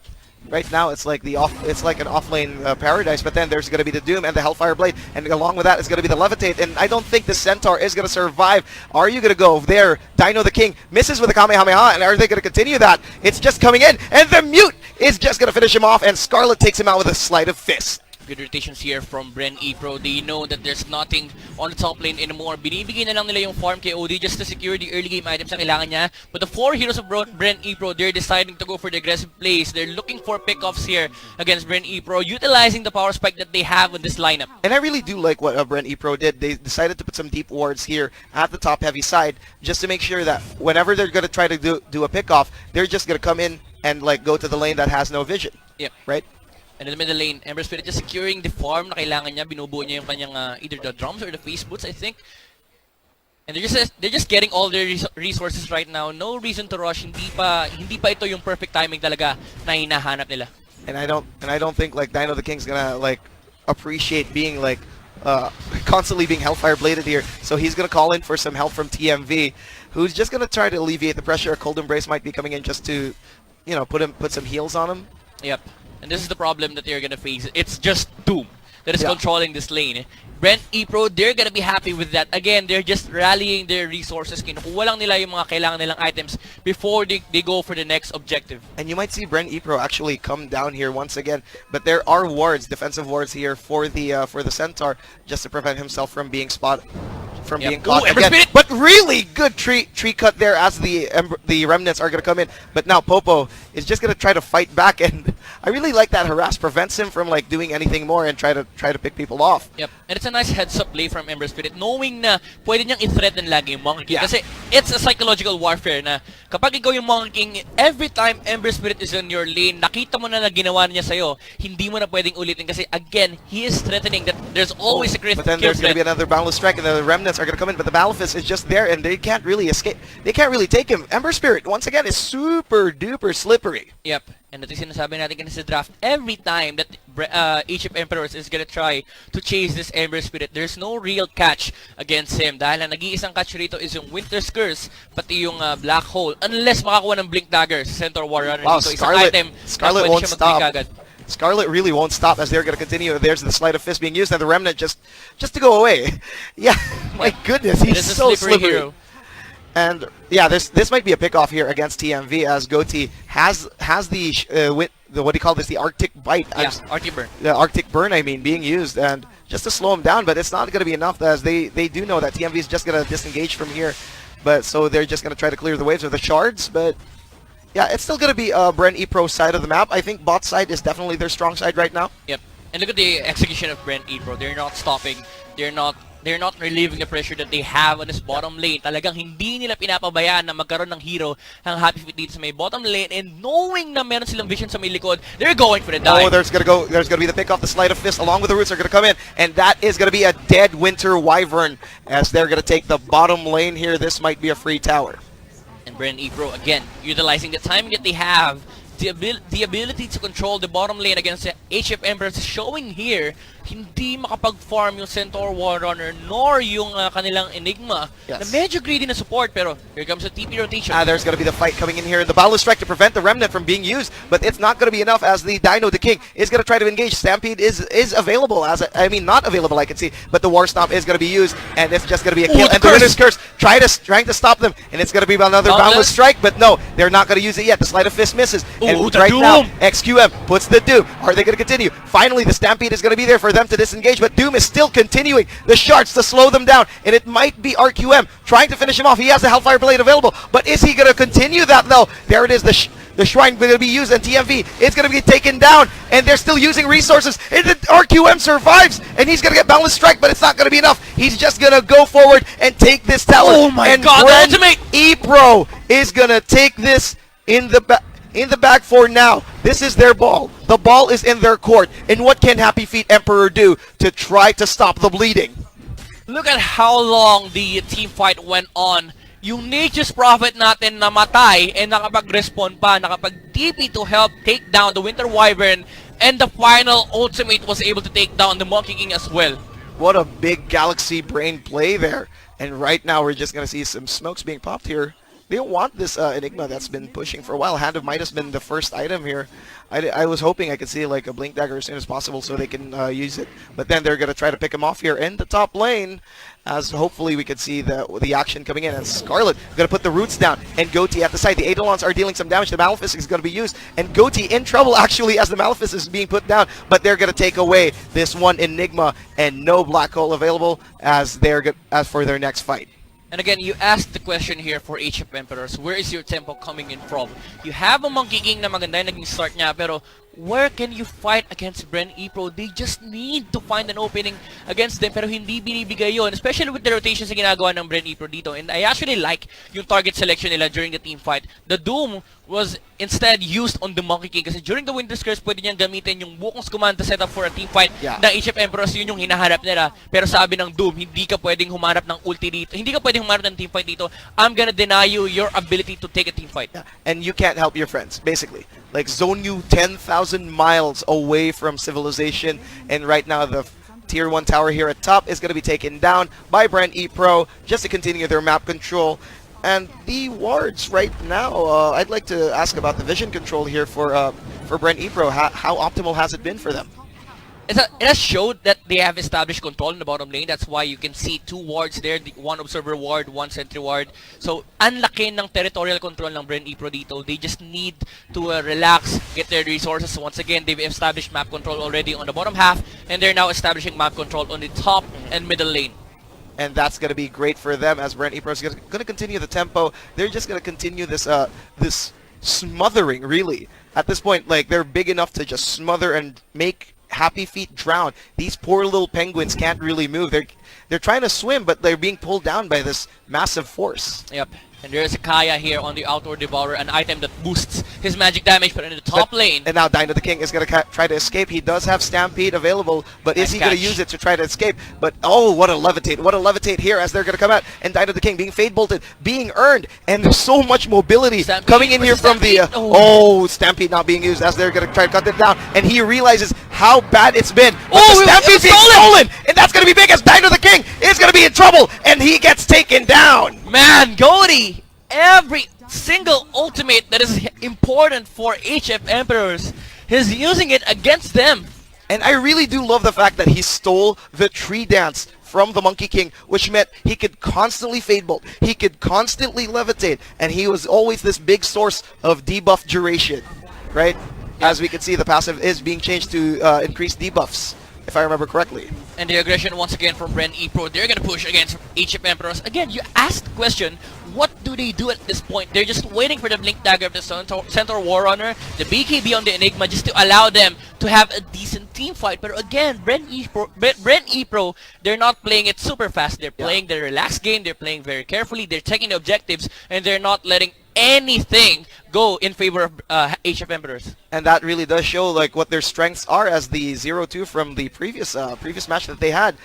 Right now, it's like an off-lane paradise, but then there's going to be the Doom and the Hellfire Blade, and along with that is going to be the Levitate, and I don't think the Centaur is going to survive. Are you going to go there? Dino the King misses with a Kamehameha, and are they going to continue that? It's just coming in, and the Mute is just going to finish him off, and Scarlet takes him out with a Sleight of Fist. Good rotations here from Bren Epro. They know that there's nothing on the top lane anymore. Binibigay na lang nila yung farm kay OD just to secure the early game items na kailangan niya. But the 4 heroes of Bren Epro, they're deciding to go for the aggressive plays. They're looking for pickoffs here against Bren Epro, utilizing the power spike that they have in this lineup. And I really do like what Bren Epro did. They decided to put some deep wards here at the top heavy side just to make sure that whenever they're going to try to do a pickoff, they're just going to come in and like go to the lane that has no vision. Yep. Right? And in the middle lane, Ember Spirit just securing the farm na kailangan niya. Binubuo niya yung kanyang either the drums or the face boots, I think. And they're just getting all their resources right now. No reason to rush. Hindi pa ito yung perfect timing talaga na hinahanap nila. And I don't think like Dino the King's gonna like appreciate being like constantly being Hellfire bladed here. So he's gonna call in for some help from TMV, who's just gonna try to alleviate the pressure. A Cold Embrace might be coming in just to, you know, put some heals on him. Yep. And this is the problem that they're gonna face. It's just Doom that is controlling this lane. Bren Epro, they're gonna be happy with that. Again, they're just rallying their resources. Kinukuha lang nila yung mga kailangan nilang items before they go for the next objective. And you might see Bren Epro actually come down here once again. But there are wards, defensive wards here for the Centaur, just to prevent himself from being spotted. From being caught again. But really good tree cut there as the remnants are going to come in. But now Popo is just going to try to fight back, and I really like that harass. Prevents him from like doing anything more and try to pick people off. Yep. And it's a nice heads-up play from Ember Spirit, knowing na pwede niyang i-threaten lagi yung Monkey King. Kasi it's a psychological warfare na kapag ikaw yung Monkey King, every time Ember Spirit is in your lane, nakita mo na ginawa niya sa'yo, hindi mo na pwedeng ulitin kasi again, he is threatening that there's always a crit. But then there's going to be another Boundless Strike, and the remnants are going to come in, but the Malefice is just there, and they can't really escape. They can't really take him. Ember Spirit, once again, is super duper slippery. Yep. And ito yung sinasabi natin kanina sa draft, every time that Age of Emperors is gonna try to chase this Ember Spirit, there's no real catch against him. Dahil ang nag-iisang catch rito is yung Winter's Curse, pati yung Black Hole. Unless makakuha ng Blink Dagger sa Centaur Warrior Wow, dito. Isang item Scarlet na pwede won't siya stop. mag-pick agad. Scarlet really won't stop as they're going to continue. There's the Sleight of Fist being used, and the Remnant just to go away. Yeah, my goodness, he's It is a so slippery slippery. hero. And yeah, this might be a pickoff here against TMV as Goatee has the what do you call this? The Arctic Bite. Yeah, Arctic Burn. The Arctic Burn, I mean, being used, and just to slow him down, but it's not going to be enough as they do know that TMV is just going to disengage from here, but so they're just going to try to clear the waves of the shards, but yeah, it's still going to be Bren Epro side of the map. I think bot side is definitely their strong side right now. Yep. And look at the execution of Bren Epro. They're not stopping. They're not relieving the pressure that they have on this bottom lane. Talagang hindi nila pinapabayaan na magkaroon ng hero ang Happy Feet dito sa may bottom lane, and knowing na meron silang vision sa may likod, they're going for the dive. Oh, there's gonna be the pick off the Sleight of Fist along with the roots are gonna come in, and that is gonna be a dead Winter Wyvern as they're gonna take the bottom lane here. This might be a free tower. And Bren Epro, again, utilizing the timing that they have, the ability to control the bottom lane against the HF Emperors is showing here. Hindi makapag-farm yung Centaur Warrunner nor yung kanilang Enigma Yes. na medyo greedy na support, pero here comes the TP rotation. There's going to be the fight coming in here. The Balance Strike to prevent the Remnant from being used, but it's not going to be enough as the Dino the King is going to try to engage. Stampede is available not available I can see, but the War Stomp is going to be used, and it's just going to be a kill. And the Winter's Curse trying to stop them, and it's going to be another Boundless Strike, but no, they're not going to use it yet. The Sleight of Fist misses, and the right now Doom! XQM puts the Doom. Are they going to continue? Finally, the Stampede is going to be there for them to disengage, but Doom is still continuing the shards to slow them down, and it might be RQM trying to finish him off. He has the Hellfire Blade available, but is he going to continue that? No, there it is. The Shrine going to be used, and TMV is going to be taken down, and they're still using resources. And the RQM survives, and he's going to get Boundless Strike, but it's not going to be enough. He's just going to go forward and take this tower. Oh my and god, Bren the ultimate! Epro is going to take this in the bag for now. This is their ball. The ball is in their court. And what can Happy Feet Emperor do to try to stop the bleeding? Look at how long the team fight went on. Yung Nature's Prophet natin namatay and nakapag-respawn pa, nakapag-TP to help take down the Winter Wyvern, and the final ultimate was able to take down the Monkey King as well. What a big Galaxy Brain play there. And right now we're just going to see some smokes being popped here. They don't want this Enigma that's been pushing for a while. Hand of Might has been the first item here. I was hoping I could see like a Blink Dagger as soon as possible so they can use it. But then they're going to try to pick him off here in the top lane, as hopefully we could see the action coming in. And Scarlet going to put the roots down, and Goatee at the side. The Eidolons are dealing some damage. The Malefice is going to be used, and Goatee in trouble actually as the Malefice is being put down. But they're going to take away this one Enigma, and no Black Hole available as for their next fight. And again, you asked the question here for HF Emperors, where is your tempo coming in from? You have a Monkey King na maganda yung naging start niya, pero where can you fight against Bren Epro? They just need to find an opening against them, pero hindi binibigay yun, especially with the rotations na ginagawa ng Bren Epro dito. And I actually like yung target selection nila during the team fight. The Doom was instead used on the Monkey King kasi during the Winter's Curse, pwede niyang gamitin yung Wukong's Command to set up for a team fight ng HF Emperors. Yun yung hinaharap nila. Pero sabi ng Doom, hindi ka pwedeng humarap ng ulti dito. Hindi ka pwedeng humarap ng team fight dito. I'm gonna deny you your ability to take a team fight. Yeah. And you can't help your friends, basically. Like, zone you 10,000 miles away from civilization, and right now the Tier 1 tower here at top is going to be taken down by Bren Epro just to continue their map control. And the wards right now, I'd like to ask about the vision control here for Bren Epro. How optimal has it been for them? It has showed that they have established control in the bottom lane. That's why you can see 2 wards there, one observer ward, 1 sentry ward. So, ang laki ng territorial control ng Bren Epro dito. They just need to relax, get their resources. Once again, they've established map control already on the bottom half, and they're now establishing map control on the top and middle lane. And that's going to be great for them as Bren Epro is going to continue the tempo. They're just going to continue this this smothering, really. At this point, like, they're big enough to just smother and make Happy Feet drown. These poor little penguins can't really move. They're trying to swim, but they're being pulled down by this massive force. Yep. And there's a Kaya here on the Outward Devourer, an item that boosts his magic damage, but in the top lane. And now Dino the King is going to try to escape. He does have Stampede available, but is Nice he going to catch. use it to try to escape? But oh, what a levitate. What a levitate here as they're going to come out. And Dino the King being Fade Bolted, being earned. And there's so much mobility Stampede coming in here versus from the... Stampede. Stampede not being used as they're going to try to cut it down. And he realizes how bad it's been. But Oh, the it Stampede was being stolen! stolen! And that's going to be big as Dino the King is going to be in trouble. And he gets taken down. Man, Goaty! Every single ultimate that is important for HF Emperors, he's using it against them. And I really do love the fact that he stole the tree dance from the Monkey King, which meant he could constantly Fade Bolt, he could constantly levitate, and he was always this big source of debuff duration, right? As we can see, the passive is being changed to increase debuffs, if I remember correctly. And the aggression once again from Bren Epro. They're gonna push against HF Emperors. Again, you asked the question, what do they do at this point? They're just waiting for the Blink Dagger of the Centaur War Runner, the BKB on the Enigma, just to allow them to have a decent team fight. But again, Bren Epro, they're not playing it super fast. They're playing the relaxed game. They're playing very carefully. They're checking the objectives, and they're not letting anything go in favor of HF Emperors. And that really does show like what their strengths are, as the 0-2 from the previous match that they had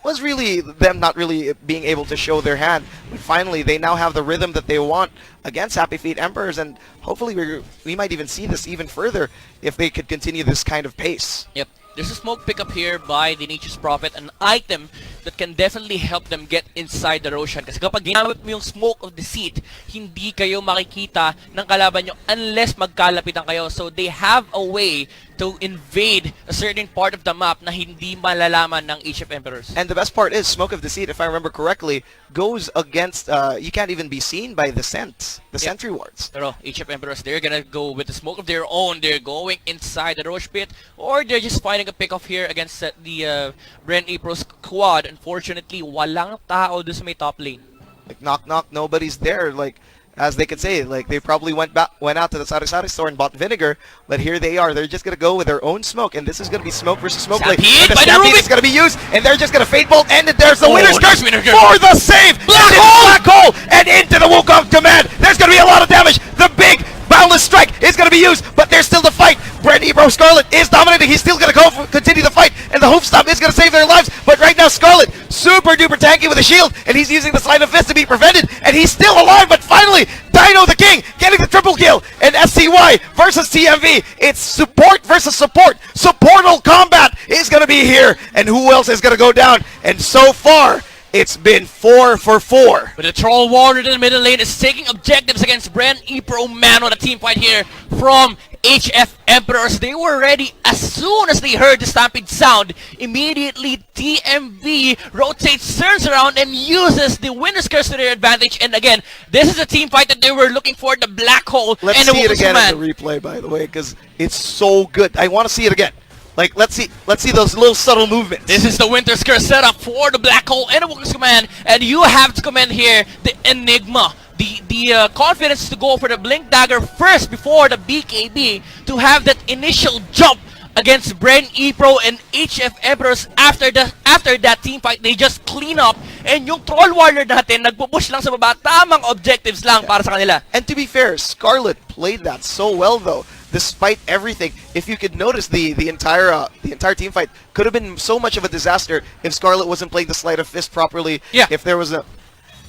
was really them not really being able to show their hand. But finally, they now have the rhythm that they want against Happy Feet Emperors, and hopefully we might even see this even further if they could continue this kind of pace. Yep. There's a smoke pickup here by the Nature's Prophet, an item that can definitely help them get inside the Roshan. Kasi kapag ginamit mo yung Smoke of Deceit, hindi kayo makikita ng kalaban nyo unless magkalapitan kayo. So they have a way to invade a certain part of the map na hindi malalaman ng HF Emperors. And the best part is, Smoke of Deceit, if I remember correctly, goes against, you can't even be seen by the sentry wards. Pero HF Emperors, they're gonna go with the smoke of their own. They're going inside the Roche Pit, or they're just finding a pick-off here against the Bren Epro squad. Unfortunately, walang tao doon sa may top lane. Like, knock knock, nobody's there. Like, as they could say, like, they probably went out to the sari-sari store and bought vinegar, but here they are. They're just gonna go with their own smoke, and this is gonna be smoke versus smoke. Like, Stampede the by the Stampede Rubik! is gonna be used, and they're just gonna Fade Bolt, and there's the Oh, winner's nice curse winner curse. for the save! Black And hole! Black hole! And into the Wukong command! There's gonna be a lot of damage! The big Boundless Strike is going to be used, but there's still the fight. Bren Epro Scarlet is dominating. He's still going to continue the fight, and the Hoof Stomp is going to save their lives. But right now, Scarlet, super duper tanky with a shield, and he's using the Sleight of Fist to be prevented, and he's still alive. But finally, Dino the King getting the triple kill, and SCY versus TMV. It's support versus support. Supportal combat is going to be here, and who else is going to go down? And so far, it's been 4 for 4. But the Troll Warrior in the middle lane is taking objectives against Bren Epro. Man, on a team fight here from HF Emperors. They were ready as soon as they heard the Stampede sound. Immediately, TMV rotates, turns around, and uses the Winner's Curse to their advantage. And again, this is a team fight that they were looking for, the Black Hole. Let's and the see it again Command. in the replay, by the way, because it's so good. I want to see it again. Like, let's see those little subtle movements. This is the Winter's Curse setup for the Black Hole and the Wookie's Command, and you have to command here the Enigma. The confidence to go for the Blink Dagger first before the BKB to have that initial jump against Bren Epro and HF Emperors. After that team fight, they just clean up, and yung Troll Warrior natin nagpupush lang sa baba, tamang objectives lang para sa kanila. And to be fair, Scarlet played that so well, though. Despite everything, if you could notice, the entire team fight could have been so much of a disaster if Scarlet wasn't playing the Sleight of Fist properly. Yeah. If there was a,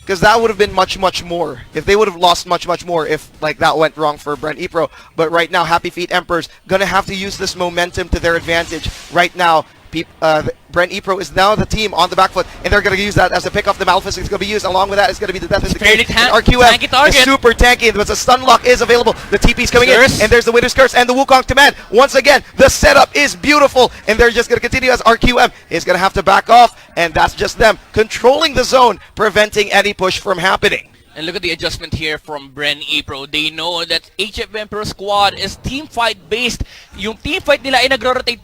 because that would have been much more. If they would have lost much more if like that went wrong for Bren Epro. But right now, Happy Feet Emperors gonna have to use this momentum to their advantage. Right now, Bren Epro is now the team on the back foot, and they're going to use that as a pick off the Maleficent. It's going to be used. Along with that, it's going to be the Death in the Cage. Tanky target. Is super tanky, but the stun lock is available. The TP's coming in, and there's the Winter's Curse and the Wukong command. Once again, the setup is beautiful, and they're just going to continue as RQM is going to have to back off, and that's just them controlling the zone, preventing any push from happening. And look at the adjustment here from Bren Epro. They know that HF Emperor squad is team fight based. Yung team fight nila ay nagro-rotate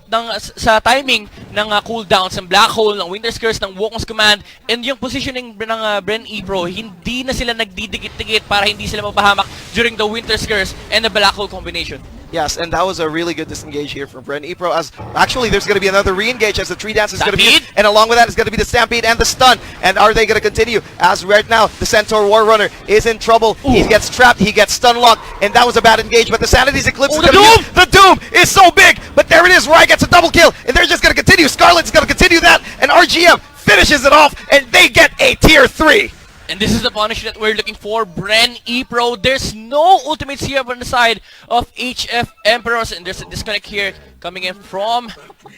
sa timing ng cooldowns ng Black Hole, ng Winter's Curse, ng Wukong's Command, and yung positioning ng Bren Epro, hindi na sila nagdidikit-dikit para hindi sila mapahamak during the Winter's Curse and the Black Hole combination. Yes, and that was a really good disengage here from Bren Epro. As actually, there's going to be another re-engage as the tree dance is going to be, Stampede? and along with that is going to be the stampede and the stun. And are they going to continue? As right now, the Centaur War Runner is in trouble. Ooh. He gets trapped. He gets stun locked, and that was a bad engage. But the Sanity's Eclipse is the going to Doom! the Doom is so big, but there it is. Rye gets a double kill, and they're just going to continue. Scarlet's going to continue that, and RGM finishes it off, and they get a tier 3. And this is the punish that we're looking for, Bren Epro. There's no ultimates here on the side of HF Emperors, and there's a disconnect here coming in from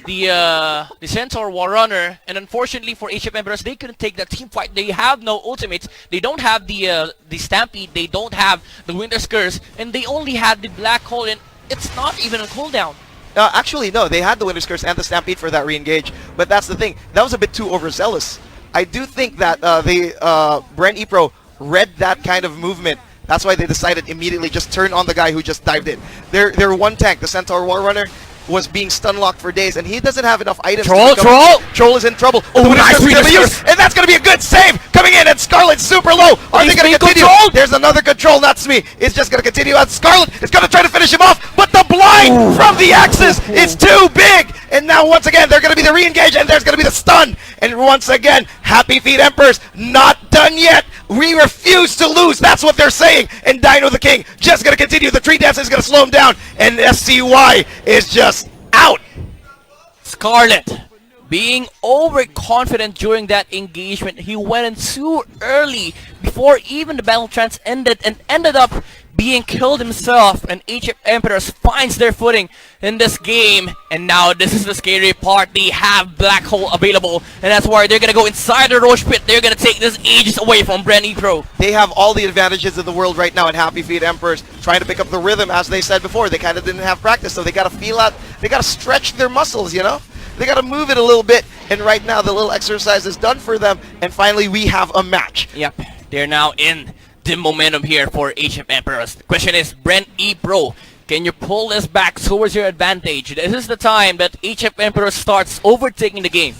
the Centaur War Runner. And unfortunately for HF Emperors, they couldn't take that team fight. They have no ultimates. They don't have the Stampede. They don't have the Winter's Curse, and they only had the Black Hole, and it's not even a cooldown. Actually, no, they had the Winter's Curse and the Stampede for that re-engage, but that's the thing. That was a bit too overzealous. I do think that Bren Epro read that kind of movement. That's why they decided immediately just turn on the guy who just dived in. Their one tank, the Centaur War Runner, was being stun locked for days, and he doesn't have enough items. Troll is in trouble. Oh, nice use, and that's going to be a good save coming in, and Scarlet's super low. Are they going to continue? There's another control. Natsumi is just going to continue, and Scarlet is going to try to finish him off, but the blind from the Axis is too big. And now once again, they're going to be the re-engage, and there's going to be the stun. And once again, Happy Feet Emperors not done yet. We refuse to lose. That's what they're saying. And Dino the King just going to continue. The tree dance is going to slow him down, and SCY is just out. Scarlet being overconfident during that engagement. He went in too early before even the battle trance ended, and ended up being killed himself, and HF Emperors finds their footing in this game. And now this is the scary part. They have Black Hole available, and that's why they're gonna go inside the Roche Pit. They're gonna take this ages away from Bren Epro. They have all the advantages of the world right now, and Happy Feet Emperors trying to pick up the rhythm. As they said before, they kind of didn't have practice, so they got to feel out, they got to stretch their muscles, you know? They got to move it a little bit, and right now the little exercise is done for them, and finally we have a match. Yep, they're now in the momentum here for HF Emperors. The question is, Bren Epro, can you pull this back towards your advantage? This is the time that HF Emperors starts overtaking the game.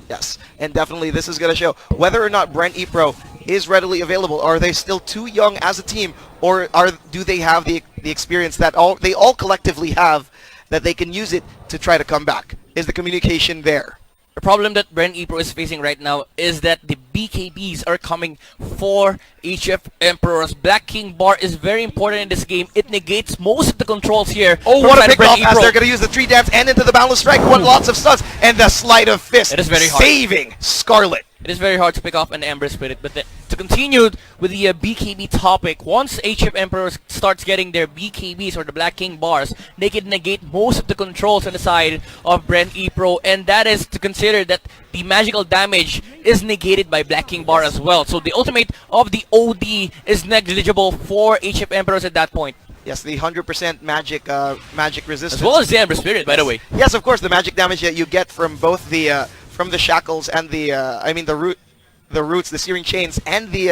Yes, and definitely this is going to show whether or not Bren Epro is readily available. Are they still too young as a team, or do they have the experience that they all collectively have, that they can use it to try to come back? Is the communication there? The problem that Bren Epro is facing right now is that the BKBs are coming for HF Emperors. Black King Bar is very important in this game. It negates most of the controls here. Oh, what a pick off as they're going to use the tree dance and into the boundless strike. What lots of stuns, and the sleight of fist. It is very hard. Saving Scarlet. It is very hard to pick off an Ember Spirit, but to continue with the BKB topic, once HF Emperors starts getting their BKBs or the Black King bars, they can negate most of the controls on the side of Bren Epro, and that is to consider that the magical damage is negated by Black King bar as well. So the ultimate of the OD is negligible for HF Emperors at that point. Yes, the 100% magic resistance. As well as the Ember Spirit, by the way. Yes, of course, the magic damage that you get from both the from the shackles and the roots, the searing chains, and the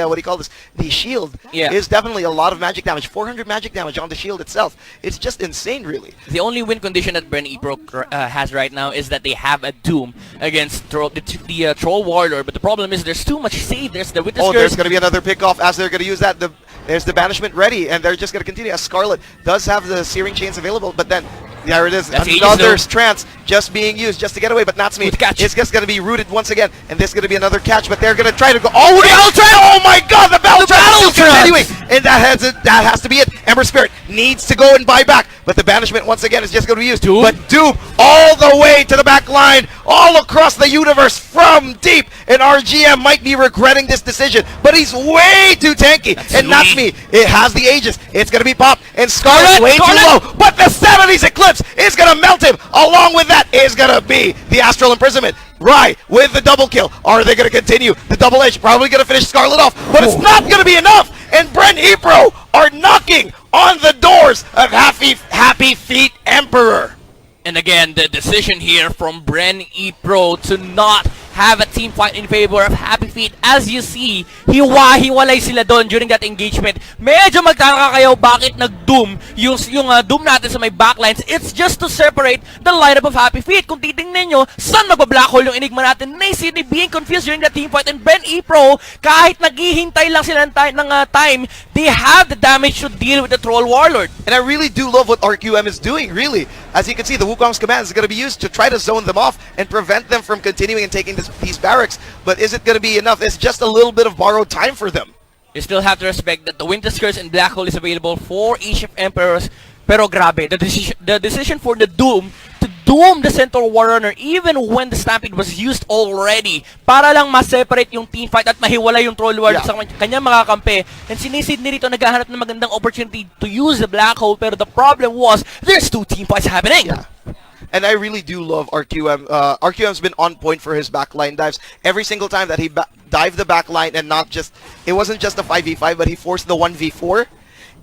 the shield is definitely a lot of magic damage. 400 magic damage on the shield itself. It's just insane, really. The only win condition that Bren Epro has right now is that they have a Doom against the Troll Warlord, but the problem is there's too much save. There's the Witness Curse. There's going to be another pick-off as they're going to use that. There's the banishment ready, and they're just going to continue. As Scarlet does have the searing chains available, but then there it is. That's another trance just being used just to get away, but Natsumi is just going to be rooted once again, and this is going to be another catch, but they're going to try to go. Oh, the battle trance! Oh my God, the battle trance is continuing, and that has to be it. Ember Spirit needs to go and buy back, but the banishment once again is just going to be used. Doom? But Doom all the way to the back line, all across the universe from deep, and RGM might be regretting this decision, but he's way too tanky. And Natsumi, it has the Aegis. It's going to be popped, and Scarlet's way too low, but the Sanity's Eclipse is going to melt him. Along with that is going to be the Astral Imprisonment. Rye with the double kill. Are they going to continue? The double edge probably going to finish Scarlet off, but it's not going to be enough. And Bren Epro are knocking on the doors of Happy Feet Emperor. And again, the decision here from Bren Epro to not have a team fight in favor of Happy Feet. As you see, hiwa-hiwalay sila doon during that engagement. Medyo magtaka kayo bakit nag-doom yung doom natin sa may backlines. It's just to separate the lineup of Happy Feet. Kung titingnan nyo, saan magba-black hole yung Enigma natin? Naisini being confused during the team fight, and Bren Epro, kahit naghihintay lang sila ng time, they have the damage to deal with the Troll Warlord. And I really do love what RQM is doing, really. As you can see, the Wukong's command is going to be used to try to zone them off and prevent them from continuing and taking these barracks. But is it going to be enough? It's just a little bit of borrowed time for them. You still have to respect that the Winter's Curse and Black Hole is available for each of Emperors. Pero grabe, the decision for the Doom to doom the Centaur Warrunner even when the Stampede was used already para lang ma-separate yung team fight at mahiwalay yung Troll Warlord sa kanyang mga kampe. And sinisid nito naghahanap ng magandang opportunity to use the Black Hole, pero the problem was there's two team fights happening. Yeah. And I really do love RQM. RQM's been on point for his backline dives. Every single time that he dived the backline, and it wasn't just a 5v5, but he forced the 1v4.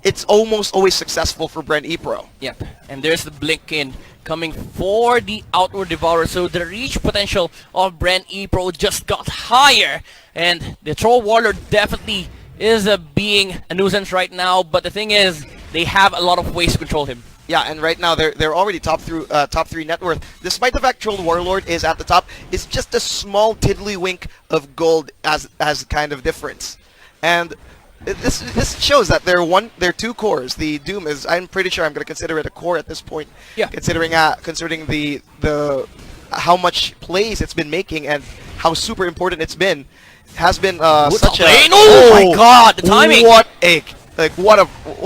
It's almost always successful for Bren Epro. Yep, and there's the blink in coming for the Outward Devourer, so the reach potential of Bren Epro just got higher, and the Troll Warlord definitely is being a nuisance right now, but the thing is, they have a lot of ways to control him. Yeah, and right now they're already top 3 net worth. Despite the fact Troll Warlord is at the top, it's just a small tiddlywink of gold as kind of difference. And this shows that they're 2 cores. The Doom is, I'm pretty sure I'm going to consider it a core at this point. Yeah. Considering the how much plays it's been making and how super important it's been, has been such a oh my god, the timing. What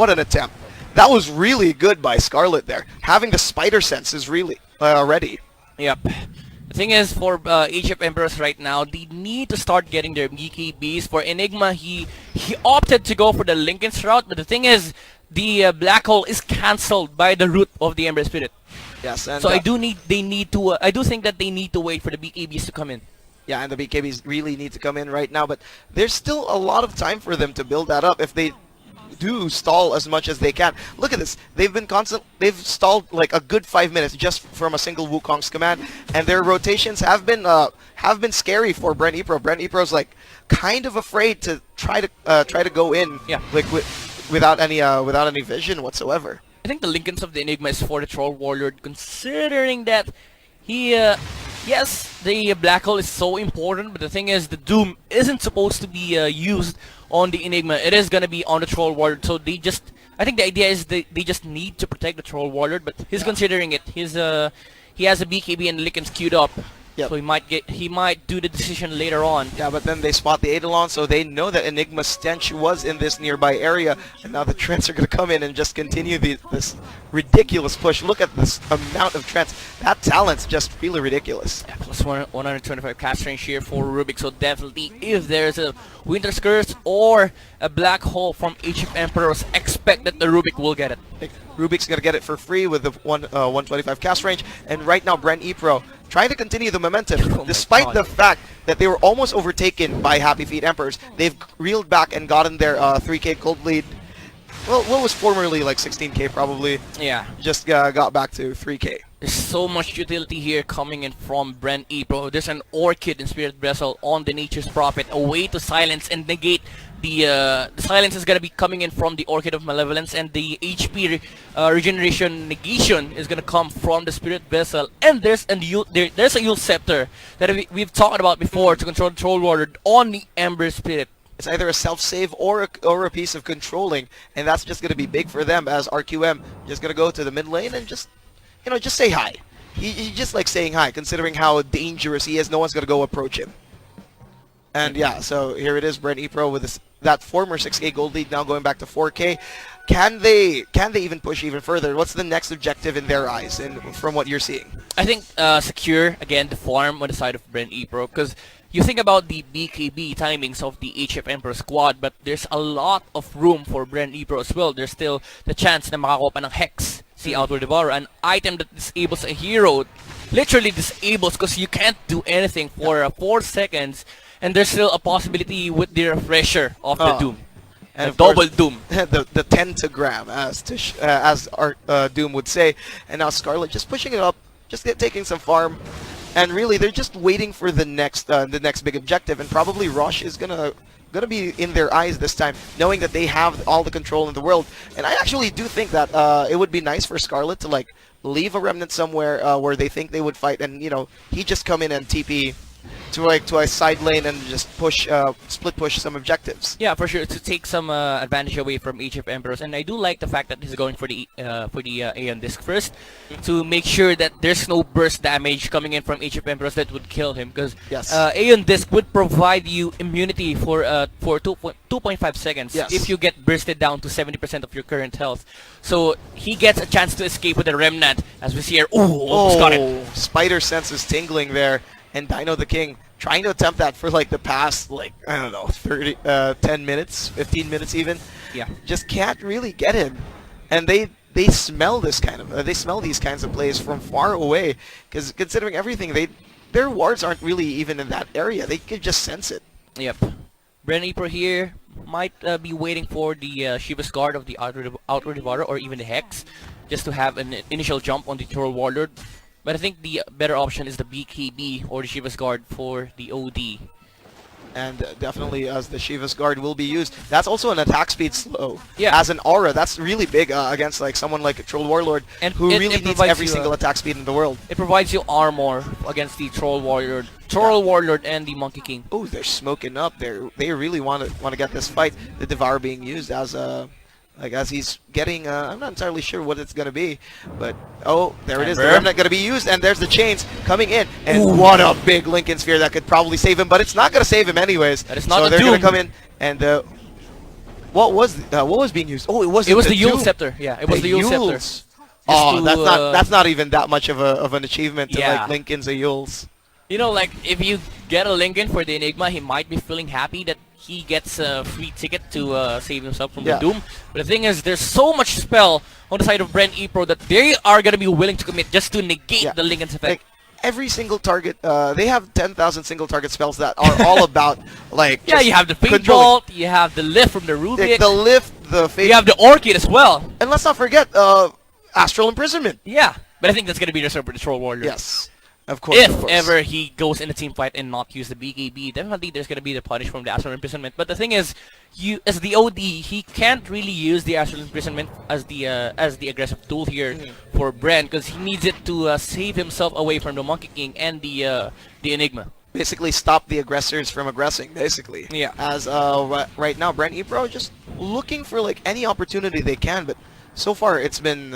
an attempt. That was really good by Scarlet there. Having the spider sense is really ready. Yep. The thing is, for each of Emperors right now, they need to start getting their BKBs. For Enigma, he opted to go for the Lincoln's route, but the thing is, the Black Hole is cancelled by the root of the Ember Spirit. Yes, and so I do think that they need to wait for the BKBs to come in. Yeah, and the BKBs really need to come in right now, but there's still a lot of time for them to build that up if they do stall as much as they can. Look at this. They've stalled like a good 5 minutes just from a single Wukong's command, and their rotations have been scary for Bren Epro. Bren Epro's like kind of afraid to try to go in, like without any vision whatsoever. I think the Lincolns of the Enigma is for the Troll Warlord, considering that yes, the Black Hole is so important, but the thing is, the Doom isn't supposed to be used on the Enigma. It is gonna be on the Troll Warlord. So I think the idea is they just need to protect the Troll Warlord, but he's considering it. He has a BKB and Lickens queued up. Yep. So he might do the decision later on. Yeah, but then they spot the Eidolon, so they know that Enigma's stench was in this nearby area, and now the Trents are going to come in and just continue this ridiculous push. Look at this amount of Trents. That talent's just really ridiculous. Yeah, plus 125 cast range here for Rubik, so definitely if there's a Winter's Curse or a Black Hole from each of Emperors, expect that the Rubik will get it. Rubik's going to get it for free with the 125 cast range, and right now Bren Epro trying to continue the momentum. Despite the fact that they were almost overtaken by Happy Feet Emperors, they've reeled back and gotten their 3k gold lead. Well, what was formerly like 16k probably. Yeah. Just got back to 3k. There's so much utility here coming in from Bren Epro. There's an Orchid in Spirit Vessel on the Nature's Prophet, a way to silence and negate the silence is gonna be coming in from the Orchid of Malevolence, and the HP regeneration negation is gonna come from the Spirit Vessel. And there's a Yule Scepter that we've talked about before to control the Troll Warlord on the Ember Spirit. It's either a self-save or a piece of controlling, and that's just gonna be big for them as RQM just gonna go to the mid lane and just say hi. He just like saying hi, considering how dangerous he is. No one's gonna go approach him. And yeah, so here it is, Bren Epro with that former 6k gold lead now going back to 4k. Can they even push even further? What's the next objective in their eyes, and from what you're seeing? I think secure again the farm on the side of Bren Epro, because you think about the BKB timings of the HF Emperor squad, but there's a lot of room for Bren Epro as well. There's still the chance na makakuha pa ng Hex, si Outward Devourer, an item that disables a hero, literally disables because you can't do anything for 4 seconds, and there's still a possibility with the refresher of the Doom. And the double Doom. the tentagram, as our Doom would say. And now Scarlet just pushing it up, just taking some farm. and really they're just waiting for the next big objective, and probably Rush is gonna be in their eyes this time, knowing that they have all the control in the world. And I actually do think that it would be nice for Scarlet to like leave a remnant somewhere where they think they would fight, and he just come in and TP to a side lane and just push split push some objectives. Yeah, for sure, to take some advantage away from HF Emperors, and I do like the fact that he's going for the Aeon Disc first to make sure that there's no burst damage coming in from HF Emperors that would kill him, because Yes. Aeon Disc would provide you immunity for 2.5 seconds Yes. if you get bursted down to 70% of your current health. So he gets a chance to escape with a Remnant, as we see here. Ooh, almost got it. Spider sense is tingling there, and Dino the King trying to attempt that for like the past, like, I don't know, 10 minutes, 15 minutes even. Yeah. Just can't really get him. And they smell this kind of, they smell these kinds of plays from far away, because considering everything, their wards aren't really even in that area. They could just sense it. Yep. Bren Epro here might be waiting for the Shiva's Guard of the Outer Devourer or even the Hex, just to have an initial jump on the Troll Warlord. But I think the better option is the BKB or the Shiva's Guard for the OD. And definitely as the Shiva's Guard will be used. That's also an attack speed slow. Yeah. As an aura, that's really big against like someone like a Troll Warlord, And who it really needs provides every you, single attack speed in the world. It provides you armor against the Troll Warlord, and the Monkey King. Oh, they're smoking up. They really want to get this fight. The Devour being used as as he's getting. I'm not entirely sure what it's gonna be, but oh, there it is. The Remnant gonna be used, and there's the chains coming in, and what a big Lincoln Sphere that could probably save him, but it's not gonna save him anyways. That is not so a they're Doom. gonna come in, and what was being used? Oh, it was It was the the Yule Doom. Scepter. Yeah, it was the Yule Yules. Scepter. Oh, to, that's not even that much of an achievement to Yeah. like Lincoln's Yules. You know, like, if you get a Lincoln for the Enigma, he might be feeling happy that he gets a free ticket to save himself from the Doom. But the thing is, there's so much spell on the side of Bren Epro that they are going to be willing to commit just to negate the Lincoln's effect. Like, every single target, they have 10,000 single target spells that are all about, like, Yeah, you have the Fate Bolt, you have the Lift from the Rubik, the lift, the fate, you have the Orchid as well. and let's not forget, Astral Imprisonment. Yeah, but I think that's going to be reserved for the Troll Warrior. Yes, of course. If of course. ever he goes in a team fight and not use the BKB, definitely there's going to be the punish from the Astral Imprisonment. But the thing is, as the OD, he can't really use the Astral Imprisonment as the aggressive tool here for Bren, because he needs it to save himself away from the Monkey King and the Enigma. Basically stop the aggressors from aggressing, basically. Yeah. As right now, Bren Epro just looking for like any opportunity they can, but so far it's been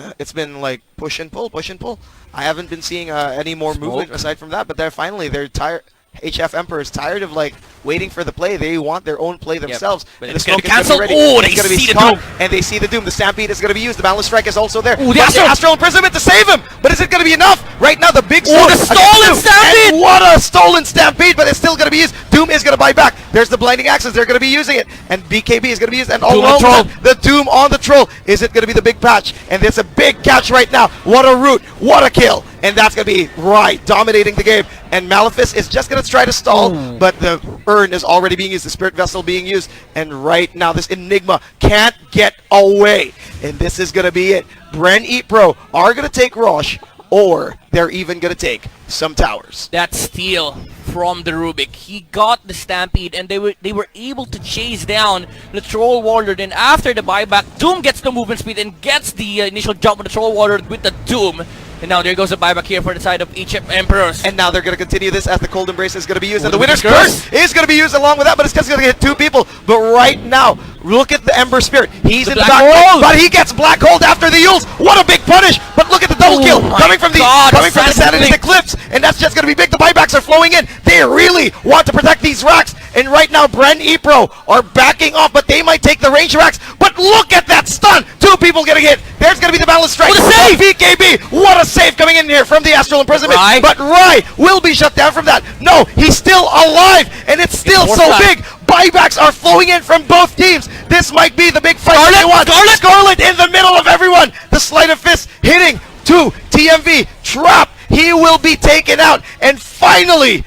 like push and pull, push and pull. I haven't been seeing any more movement aside from that, but they're tired. HF Emperor is tired of like waiting for the play. They want their own play themselves. But And it's gonna smoke be is gonna cancelled. ready. Oh, It's they gonna be see the Scott, Doom. and they see the Doom. The Stampede is going to be used. The Balance Strike is also there. Ooh, the But Astral- Astral Imprisonment to save him. But is it going to be enough? Right now, the big Oh, sword the against stolen Doom. Stampede! And what a stolen Stampede! But it's still going to be used. Doom is going to buy back. There's the Blinding Axes. They're going to be using it, and BKB is going to be used. And Doom on along Troll. with that, the Doom on the Troll. Is it going to be the big patch? And there's a big catch right now. What a root! What a kill! And that's going to be right dominating the game. And Malefice is just going to try to stall, but the urn is already being used, the Spirit Vessel being used, and right now this Enigma can't get away. And this is going to be it. Bren Epro are going to take Rosh, or they're even going to take some towers. That steal from the Rubik. He got the Stampede, and they were able to chase down the Troll Warlord. And after the buyback, Doom gets the movement speed and gets the initial jump on the Troll Warlord with the Doom. And now there goes the buyback here for the side of HF Emperors. And now they're going to continue this as the Cold Embrace is going to be used. Ooh, And the the Winner's Winner's Curse is going to be used along with that, but it's just going to hit two people. But right now, look at the Ember Spirit. He's The in the Black back, Hole! but he gets Black Hold after the Yules. What a big punish! But look at the double Oh kill my coming from the God, Sanity Sanity Eclipse. And that's just going to be big. The buybacks are flowing in. They really want to protect these racks. And right now, Bren Epro are backing off, but they might take the range racks. But look at that stun! Two people getting hit. There's going to be the Balance Strike. Oh, the save! BKB. What a save coming in here from the Astral Imprisonment. Rai. But Rai will be shut down from that. No, he's still alive, and it's still more so flat. big. Buybacks are flowing in from both teams. This might be the big fight that they want. Scarlet in the middle of everyone. The Sleight of Fist hitting to TMV. Trap. He will be taken out. And finally,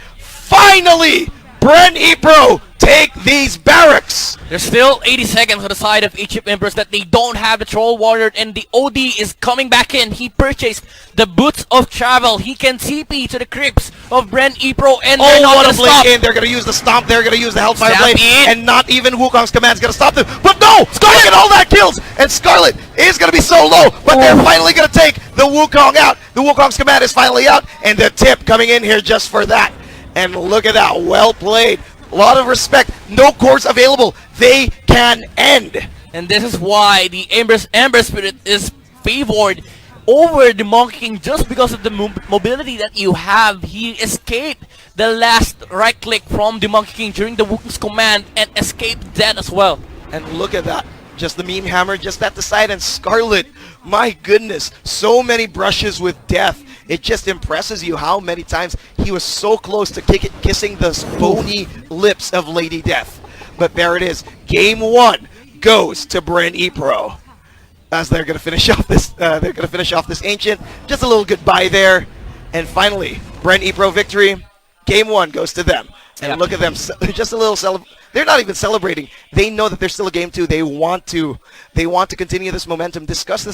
Bren Epro take these barracks. There's still 80 seconds on the side of Egypt Empress that they don't have the Troll Warrior, and the OD is coming back in. He purchased the Boots of Travel. He can TP to the crypts of Bren Epro, and they're not what gonna a blink stop. in. They're going to use the Stomp. They're going to use the Hellfire Stamp Blade. in. And not even Wukong's command is going to stop them. But no! Scarlet get all that kills! And Scarlet is going to be so low. But they're finally going to take the Wukong out. The Wukong's command is finally out. And the tip coming in here just for that. And look at that. Well played. A lot of respect. No cores available. They can end. And this is why the Ember Spirit is favored over the Monkey King just because of the mobility that you have. He escaped the last right click from the Monkey King during the Wukong's command and escaped that as well. And look at that. Just the meme hammer just at the side, and Scarlet, my goodness, so many brushes with death. It just impresses you how many times he was so close to kissing the bony lips of Lady Death. But there it is. Game 1 goes to Bren Epro. As they're gonna finish off this ancient. Just a little goodbye there. And finally, Bren Epro victory. Game 1 goes to them. And look at them, just a little they're not even celebrating. They know that there's still a game 2. They want to continue this momentum, discuss the